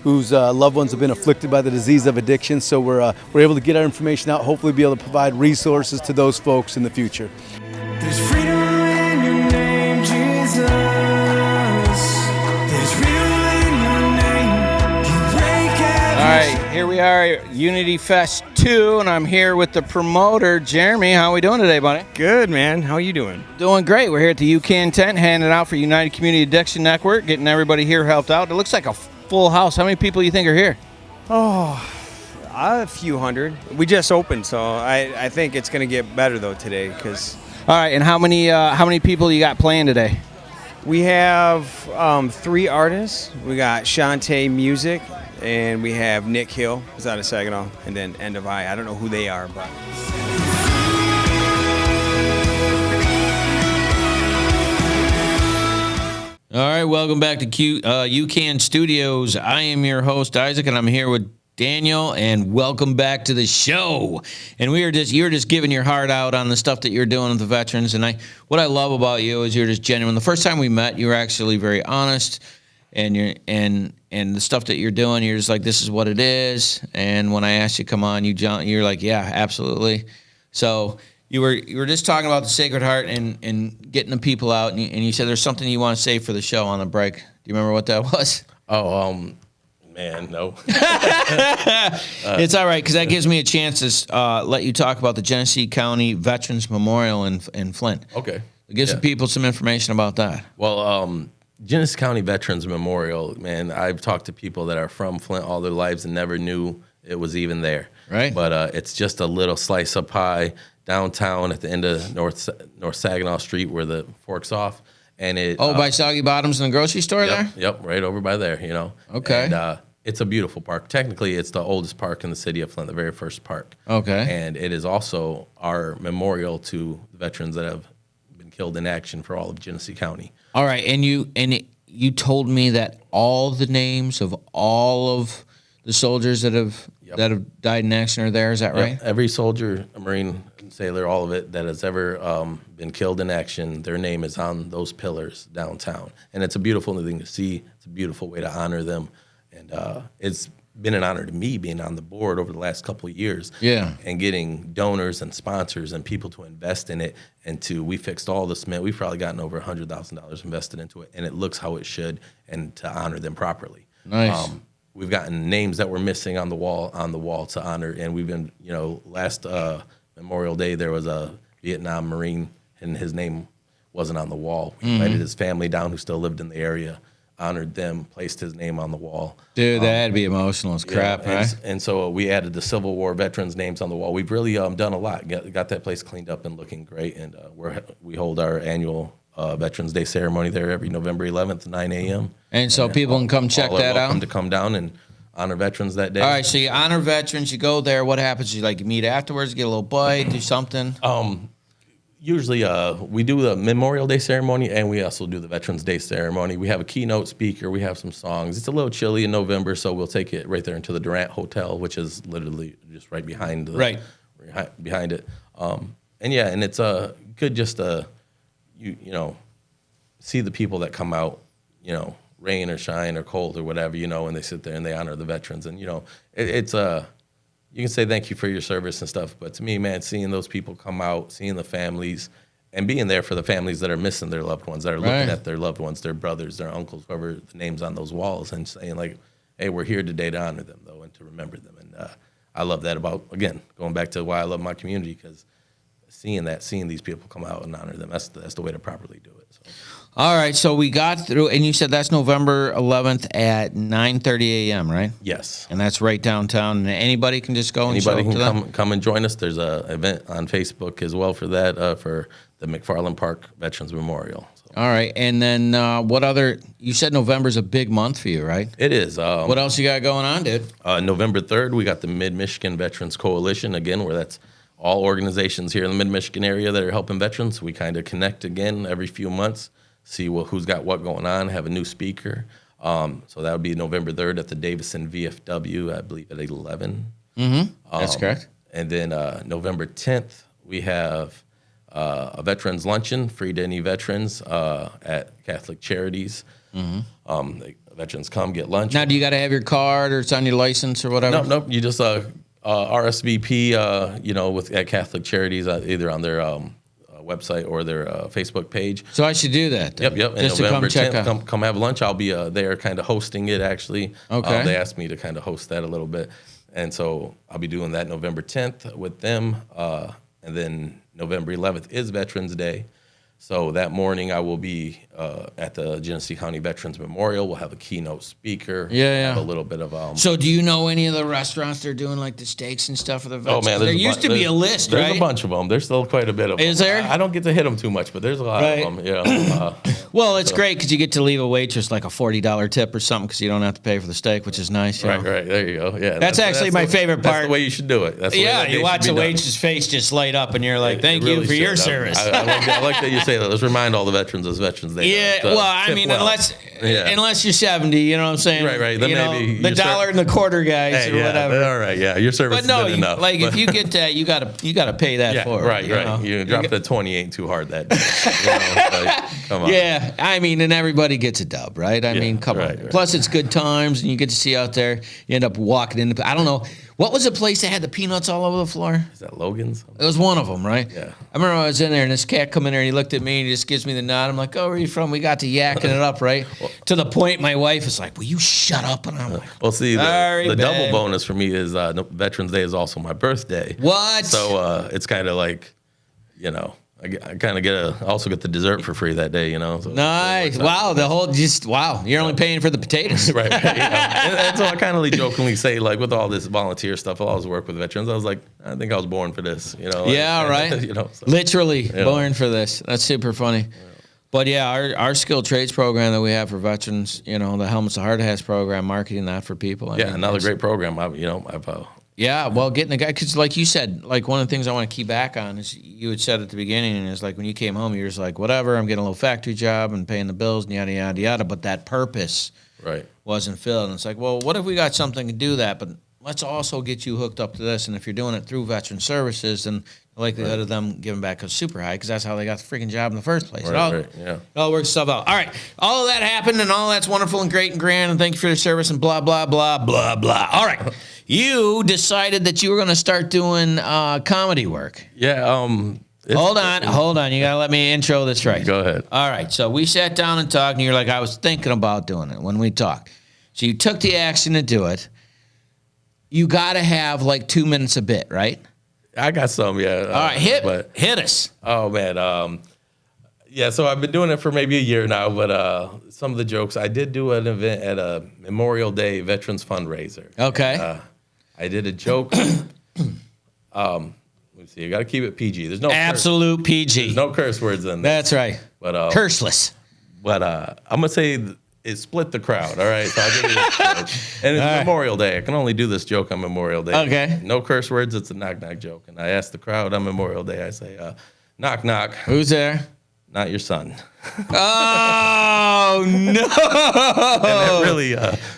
whose loved ones have been afflicted by the disease of addiction. So we're able to get our information out, hopefully be able to provide resources to those folks in the future. There's freedom in your name, Jesus. There's freedom in your name. You break every All right, here we are at Unity Fest 2, and I'm here with the promoter, Jeremy. How are we doing today, buddy? Good, man. How you doing? Doing great. We're here at the UCAN tent, handing out for United Community Addiction Network, getting everybody here helped out. It looks like a full house. How many people do you think are here? A few hundred. We just opened, so I think it's going to get better, though, today. All right, and how many people you got playing today? We have 3 artists. We got Shantae Music, and we have Nick Hill, who's out of Saginaw, and then End of I. I don't know who they are, but... All right, welcome back to UCAN Studios. I am your host, Isaac, and I'm here with Daniel, and welcome back to the show. And you're just giving your heart out on the stuff that you're doing with the veterans. And what I love about you is you're just genuine. The first time we met, you were actually very honest, and the stuff that you're doing, you're just like, this is what it is. And when I asked you to come on, you're like, yeah, absolutely. So you were just talking about the Sacred Heart and getting the people out, and you said there's something you want to say for the show on the break. Do you remember what that was? Man, no. It's all right, because that gives me a chance to let you talk about the Genesee County Veterans Memorial in Flint. Okay. Give some people some information about that. Well, Genesee County Veterans Memorial, man, I've talked to people that are from Flint all their lives and never knew it was even there. Right. But it's just a little slice of pie downtown at the end of North Saginaw Street where the forks off. And by Soggy Bottoms in the grocery store there? Yep, right over by there, Okay. And it's a beautiful park. Technically, it's the oldest park in the city of Flint, the very first park. Okay. And it is also our memorial to the veterans that have been killed in action for all of Genesee County. All right, and you told me that all the names of all of the soldiers that have died in action are there. Is that right? Every soldier, a Marine, sailor, all of it that has ever been killed in action, their name is on those pillars downtown. And it's a beautiful thing to see. It's a beautiful way to honor them. And it's been an honor to me being on the board over the last couple of years. Yeah. And getting donors and sponsors and people to invest in it. And we fixed all the cement. We've probably gotten over $100,000 invested into it. And it looks how it should, and to honor them properly. Nice. We've gotten names that were missing on the wall to honor. And we've been, last Memorial Day, there was a Vietnam Marine, and his name wasn't on the wall. We invited his family down who still lived in the area, honored them, placed his name on the wall. Dude, that'd be emotional as crap, yeah, right? And so we added the Civil War veterans' names on the wall. We've really done a lot. Got that place cleaned up and looking great. And we hold our annual Veterans Day ceremony there every November 11th, 9 a.m. And so people can come check that out? Welcome to come down and honor veterans that day. All right, so you honor veterans, you go there. What happens? You meet afterwards, get a little bite, do something? Usually we do the Memorial Day ceremony, and we also do the Veterans Day ceremony. We have a keynote speaker. We have some songs. It's a little chilly in November, so we'll take it right there into the Durant Hotel, which is literally just right behind behind it. And it's good just to see the people that come out, rain or shine or cold or whatever, and they sit there and they honor the veterans. And it's you can say thank you for your service and stuff, but to me, man, seeing those people come out, seeing the families, and being there for the families that are missing their loved ones, that are looking at their loved ones, their brothers, their uncles, whoever the names on those walls, and saying like, hey, we're here today to honor them, though, and to remember them. And I love that about, again, going back to why I love my community, because seeing these people come out and honor them, that's the way to properly do it. So. All right, so we got through, and you said that's November 11th at 9:30 a.m., right? Yes. And that's right downtown, and anybody can just go and show up to them? Come and join us. There's an event on Facebook as well for that, for the McFarland Park Veterans Memorial. So. All right, and then what other, you said November's a big month for you, right? It is. What else you got going on, dude? November 3rd, we got the Mid-Michigan Veterans Coalition, again, where that's all organizations here in the Mid-Michigan area that are helping veterans. We kind of connect again every few months, see who's got what going on, have a new speaker. So that would be November 3rd at the Davison VFW, I believe at 11. Mm-hmm. That's correct. And then November 10th, we have a veterans luncheon, free to any veterans at Catholic Charities. Mm-hmm. Veterans come get lunch. Now, do you got to have your card or it's on your license or whatever? Nope. You just RSVP, at Catholic Charities, either on their website or their Facebook page. So I should do that. Then. Yep. Just and to November come check 10th, out. come have lunch. I'll be there kind of hosting it, actually. Okay. They asked me to kind of host that a little bit. And so I'll be doing that November 10th with them. And then November 11th is Veterans Day. So that morning I will be at the Genesee County Veterans Memorial. We'll have a keynote speaker. Yeah. Have a little bit of So do you know any of the restaurants that are doing like the steaks and stuff for the veterans? Oh man, there used to be a list, right? There's a bunch of them. There's still quite a bit of them. Is there? I don't get to hit them too much, but there's a lot of them. Yeah. Well, it's great because you get to leave a waitress like a $40 tip or something because you don't have to pay for the steak, which is nice. Right. There you go. Yeah. That's actually my favorite part. That's the way you should do it. That's the way that you day watch should the be done. waitress's face just light up, and you're like, "Thank you really for your should. service." I like that you say that. Let's remind all the veterans it's Veterans Day. Yeah, well, I mean, unless you're 70, you know what I'm saying? Right. Then maybe the dollar and the quarter guys or whatever. All right, yeah, your service But no, is good enough. like if you get that, you gotta pay that for it. Right. know? You drop the 20 ain't too hard that day. Come on. Yeah, I mean, and everybody gets a dub, right? I mean, come on. Right. Plus, it's good times, and you get to see out there. You end up walking in. I don't know. What was the place that had the peanuts all over the floor? Is that Logan's? It was one of them, right? Yeah. I remember I was in there, and this cat come in there, and he looked at me, and he just gives me the nod. I'm like, oh, where are you from? We got to yakking it up, right? To the point my wife is like, will you shut up? And I'm like, well, see, sorry, the double babe. bonus for me is Veterans Day is also my birthday. What? So it's kind of like, I kind of also get the dessert for free that day, So nice. Wow. You're only paying for the potatoes. right. And so I kind of jokingly say, like, with all this volunteer stuff, I always work with veterans. I was like, I think I was born for this, Yeah, right. So. Literally born for this. That's super funny. Yeah. But yeah, our skilled trades program that we have for veterans, the Helmets of Hard Hats program, marketing that for people. I mean, another great program. I've yeah, well, getting the guy, because like you said, like one of the things I want to key back on is you had said at the beginning, and it's like when you came home, you were just like, whatever, I'm getting a little factory job and paying the bills and yada, yada, yada, but that purpose wasn't filled. And it's like, well, what if we got something to do that, but let's also get you hooked up to this, and if you're doing it through Veteran Services, then The likelihood of them giving back is super high because that's how they got the freaking job in the first place. Right, It all works itself out. All right. All of that happened and all that's wonderful and great and grand and thank you for your service and blah, blah, blah, blah, blah. All right. You decided that you were going to start doing comedy work. Yeah. Hold on. You got to let me intro this right. Go ahead. All right. So we sat down and talked and you're like, I was thinking about doing it when we talked. So you took the action to do it. You got to have like 2 minutes a bit, right? I got some, yeah. All right, hit us. Oh man, yeah. So I've been doing it for maybe a year now, but some of the jokes I did do an event at a Memorial Day Veterans fundraiser. Okay. I did a joke. Let me see. You got to keep it PG. There's no absolute PG. There's no curse words in there. That's right. But curseless. But I'm gonna say it split the crowd. All right. So I'll give you this. And it's Memorial Day. I can only do this joke on Memorial Day. Okay. No curse words. It's a knock-knock joke. And I asked the crowd on Memorial Day, I say, knock, knock. Who's there? Not your son. Oh, no. And that really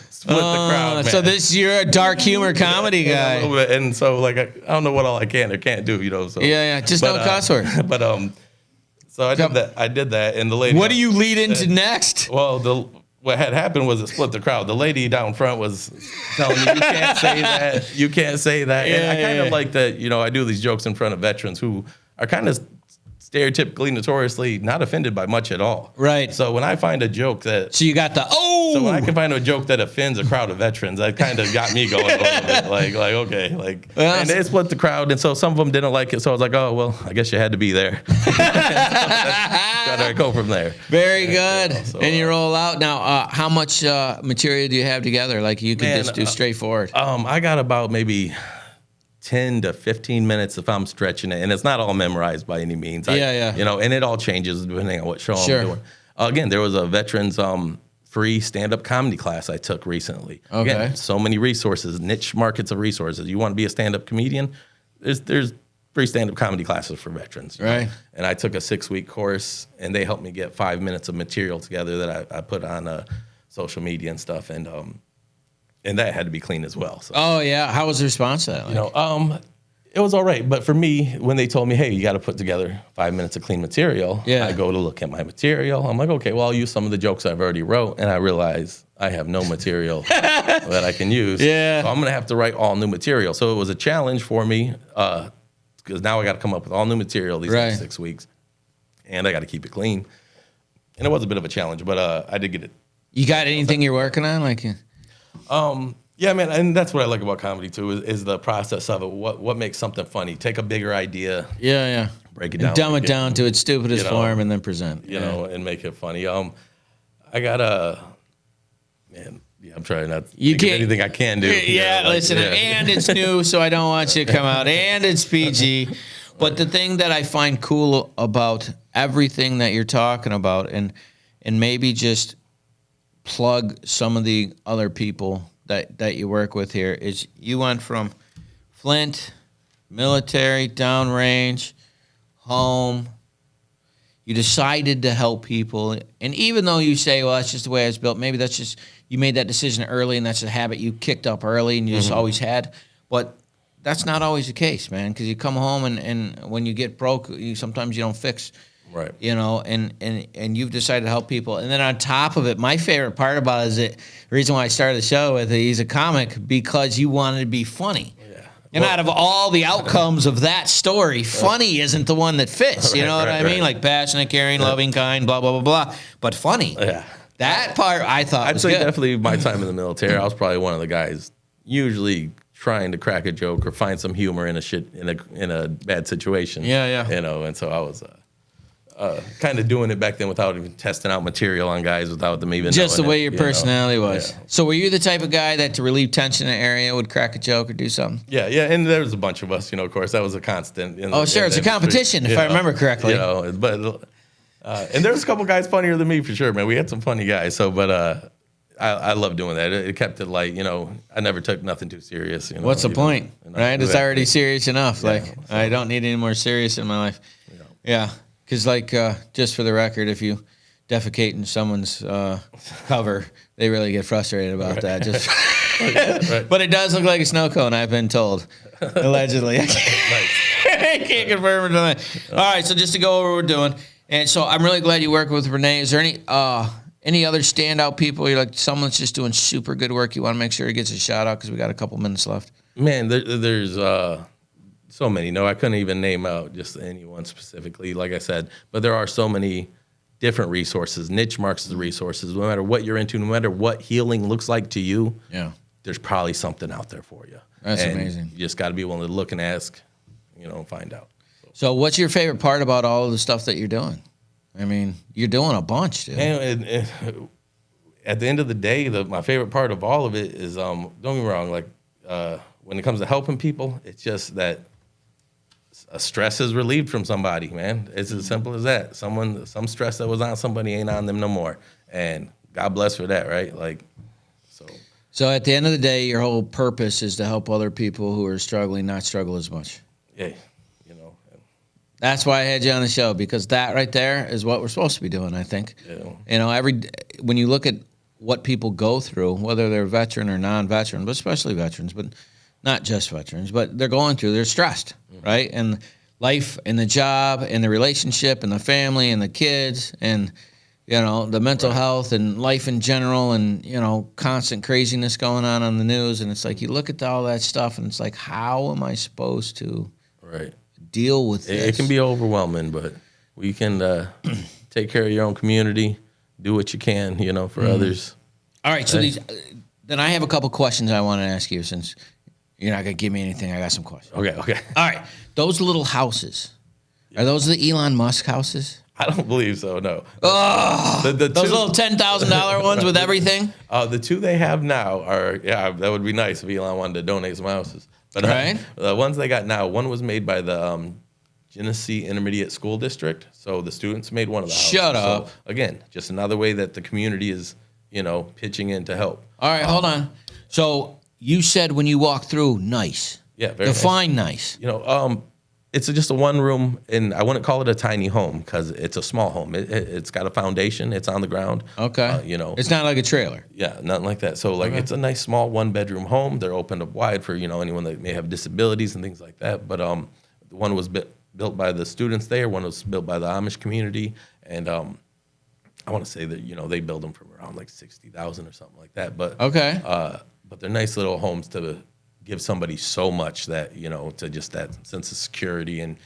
split the crowd, man. So you're a dark humor comedy guy. A little bit. And so, like, I don't know what all I can or can't do, you know. So. Yeah. Just no cuss word. But, so I did that. And the lady. What do you lead into next? Well, what had happened was it split the crowd. The lady down front was telling me, you can't say that. You can't say that. And I kind of like that, you know, I do these jokes in front of veterans who are kind of stereotypically, notoriously not offended by much at all. Right. So when I find a joke that... So you got the, So when I can find a joke that offends a crowd of veterans, that kind of got me going a little bit. Like okay. And they split the crowd, and so some of them didn't like it. So I was like, oh, well, I guess you had to be there. Gotta go from there. Very good. So, and you roll out. Now, how much material do you have together? Like you can just do straightforward. I got about maybe 10 to 15 minutes if I'm stretching it. And it's not all memorized by any means. Yeah. You know, and it all changes depending on what show Sure. I'm doing. Again, there was a veterans free stand-up comedy class I took recently. Okay. Again, so many resources, niche markets of resources. You want to be a stand-up comedian? There's free stand-up comedy classes for veterans. Right. And I took a 6-week course, and they helped me get 5 minutes of material together that I put on social media and stuff. And that had to be clean as well. So. Oh, yeah. How was the response to that? You know, it was all right. But for me, when they told me, hey, you got to put together 5 minutes of clean material, I go to look at my material. I'm like, okay, well, I'll use some of the jokes I've already wrote. And I realize I have no material that I can use. Yeah. So I'm going to have to write all new material. So it was a challenge for me because now I got to come up with all new material these next 6 weeks. And I got to keep it clean. And it was a bit of a challenge, but I did get it. You got anything you're working on? Yeah, man, and that's what I like about comedy too is the process of it. What makes something funny? Take a bigger idea, break it down, and dumb it down to its stupidest form, and then present. You know, and make it funny. I got I'm trying not to think of anything I can do. Listen, and it's new, so I don't want you to come out, and it's PG. But the thing that I find cool about everything that you're talking about, and maybe just plug some of the other people that you work with here, is you went from Flint, military, downrange, home. You decided to help people. And even though you say, well, that's just the way I was built, maybe that's just, you made that decision early and that's a habit you kicked up early and you just always had. But that's not always the case, man, because you come home and when you get broke, sometimes you don't fix. Right. You know, and you've decided to help people. And then on top of it, my favorite part about it is the reason why I started the show with he's a comic because you wanted to be funny. Yeah. And out of all the outcomes of that story, funny isn't the one that fits. You know what I mean? Like passionate, caring, loving, kind, blah, blah, blah, blah. But funny. Yeah. That part I thought was good. I'd say definitely my time in the military, I was probably one of the guys usually trying to crack a joke or find some humor in a bad situation. Yeah. You know, and so I was kind of doing it back then without even testing out material on guys without them even just knowing the way your personality was. Yeah. So were you the type of guy that to relieve tension in an area would crack a joke or do something? Yeah, and there was a bunch of us, you know, of course. That was a constant. Sure. It's a competition, if I remember correctly. You know, but and there was a couple guys funnier than me for sure, man. We had some funny guys. So, but I love doing that. It kept it light, you know. I never took nothing too serious. You know, what's the point, right? It's already serious enough. Yeah, like, I don't need any more serious in my life. Yeah. Because, just for the record, if you defecate in someone's cover, they really get frustrated about that. Just, But it does look like a snow cone, I've been told, allegedly. Can't confirm or deny. All right, so just to go over what we're doing, and so I'm really glad you work with Renee. Is there any other standout people? You're like someone that's just doing super good work. You want to make sure he gets a shout out because we got a couple minutes left. Man, there's so many. No, I couldn't even name out just anyone specifically, like I said. But there are so many different resources, niche markets of resources. No matter what you're into, no matter what healing looks like to you, there's probably something out there for you. That's amazing. You just got to be willing to look and ask, and find out. So what's your favorite part about all of the stuff that you're doing? I mean, you're doing a bunch, dude. And at the end of the day, my favorite part of all of it is, don't get me wrong, like when it comes to helping people, it's just that a stress is relieved from somebody, man. It's as simple as that. Some stress that was on somebody ain't on them no more. And God bless for that, right? So at the end of the day, your whole purpose is to help other people who are struggling not struggle as much. Yeah, That's why I had you on the show, because that right there is what we're supposed to be doing, I think. Yeah. When you look at what people go through, whether they're veteran or non-veteran, but especially veterans, but not just veterans, but they're stressed, right? And life and the job and the relationship and the family and the kids and, the mental health and life in general and, constant craziness going on the news. And it's like you look at all that stuff and it's like, how am I supposed to deal with this? It can be overwhelming, but we can take care of your own community, do what you can, for others. All right, so then I have a couple questions I want to ask you since you're not going to give me anything. I got some questions. Okay. All right. Those little houses, are those the Elon Musk houses? I don't believe so, no. Oh, those little $10,000 ones with everything? The two they have now are, that would be nice if Elon wanted to donate some houses. But the ones they got now, one was made by the Genesee Intermediate School District. So the students made one of the houses. Shut up. So, again, just another way that the community is, pitching in to help. All right, hold on. So you said when you walk through, nice. Yeah, very Define nice. It's just a one room, and I wouldn't call it a tiny home because it's a small home. It's got a foundation. It's on the ground. Okay. It's not like a trailer. Yeah, nothing like that. So it's a nice small 1-bedroom home. They're opened up wide for anyone that may have disabilities and things like that. But one was built by the students there. One was built by the Amish community, and I want to say that they build them from around like $60,000 or something like that. But but they're nice little homes to give somebody so much that to just that sense of security and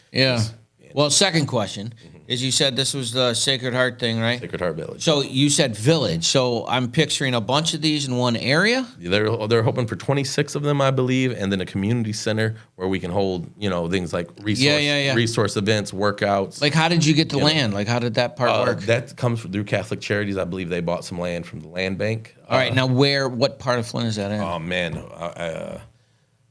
Well, second question is you said this was the Sacred Heart thing, right? Sacred Heart Village. So you said village. So I'm picturing a bunch of these in one area? They're hoping for 26 of them, I believe, and then a community center where we can hold, things like resource events, workouts. Like, how did you get the land? Like, how did that part work? That comes through Catholic Charities. I believe they bought some land from the land bank. All right, now what part of Flint is that in? Oh, man.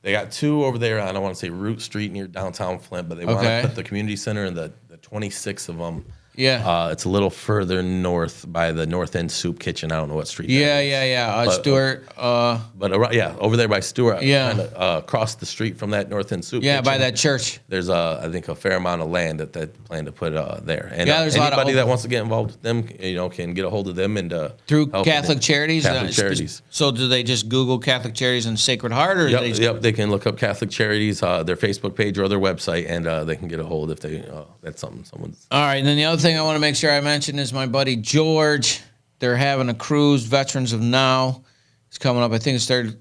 They got two over there on, I want to say, Root Street near downtown Flint, but they want to put the community center in the 26 of them. Yeah. It's a little further north by the North End Soup Kitchen. I don't know what street that is. Yeah. Stewart. Over there by Stewart. Yeah. Kind of, across the street from that North End Soup Kitchen. Yeah, by that church. There's, I think, a fair amount of land that they plan to put there. And there's anybody that wants to get involved with them, can get a hold of them and through Catholic Charities. Catholic Charities. So do they just Google Catholic Charities and Sacred Heart, or they can look up Catholic Charities, their Facebook page or their website, and they can get a hold if they that's something someone's. All right, and then the other thing I want to make sure I mention is my buddy George. They're having a cruise, Veterans of Now. It's coming up. I think it's the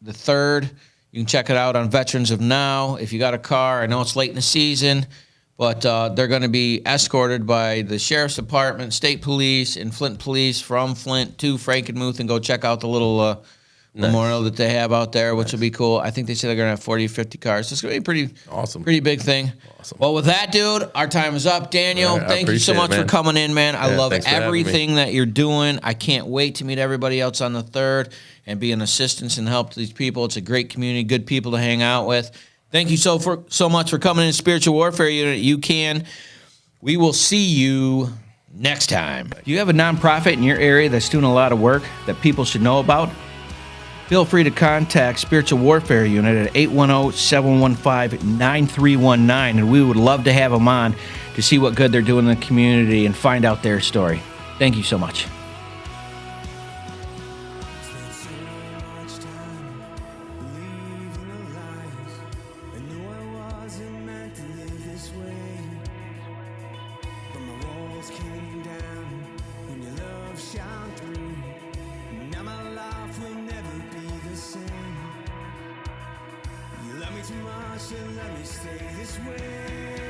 3rd. You can check it out on Veterans of Now. If you got a car, I know it's late in the season, but they're going to be escorted by the Sheriff's Department, State Police, and Flint Police from Flint to Frankenmuth, and go check out the little memorial that they have out there, which will be cool. I think they said they're going to have 40 or 50 cars. So it's going to be pretty awesome, pretty big thing. Awesome. Well, with that, dude, our time is up. Daniel, thank you so much for coming in, man. I love everything that you're doing. I can't wait to meet everybody else on the 3rd and be an assistance and help to these people. It's a great community, good people to hang out with. Thank you so much for coming in, Spiritual Warfare Unit. UCAN. We will see you next time. Do you have a nonprofit in your area that's doing a lot of work that people should know about? Feel free to contact Spiritual Warfare Unit at 810-715-9319, and we would love to have them on to see what good they're doing in the community and find out their story. Thank you so much. Spent so much time believing the lies. I knew I wasn't meant to live said, let me stay this way.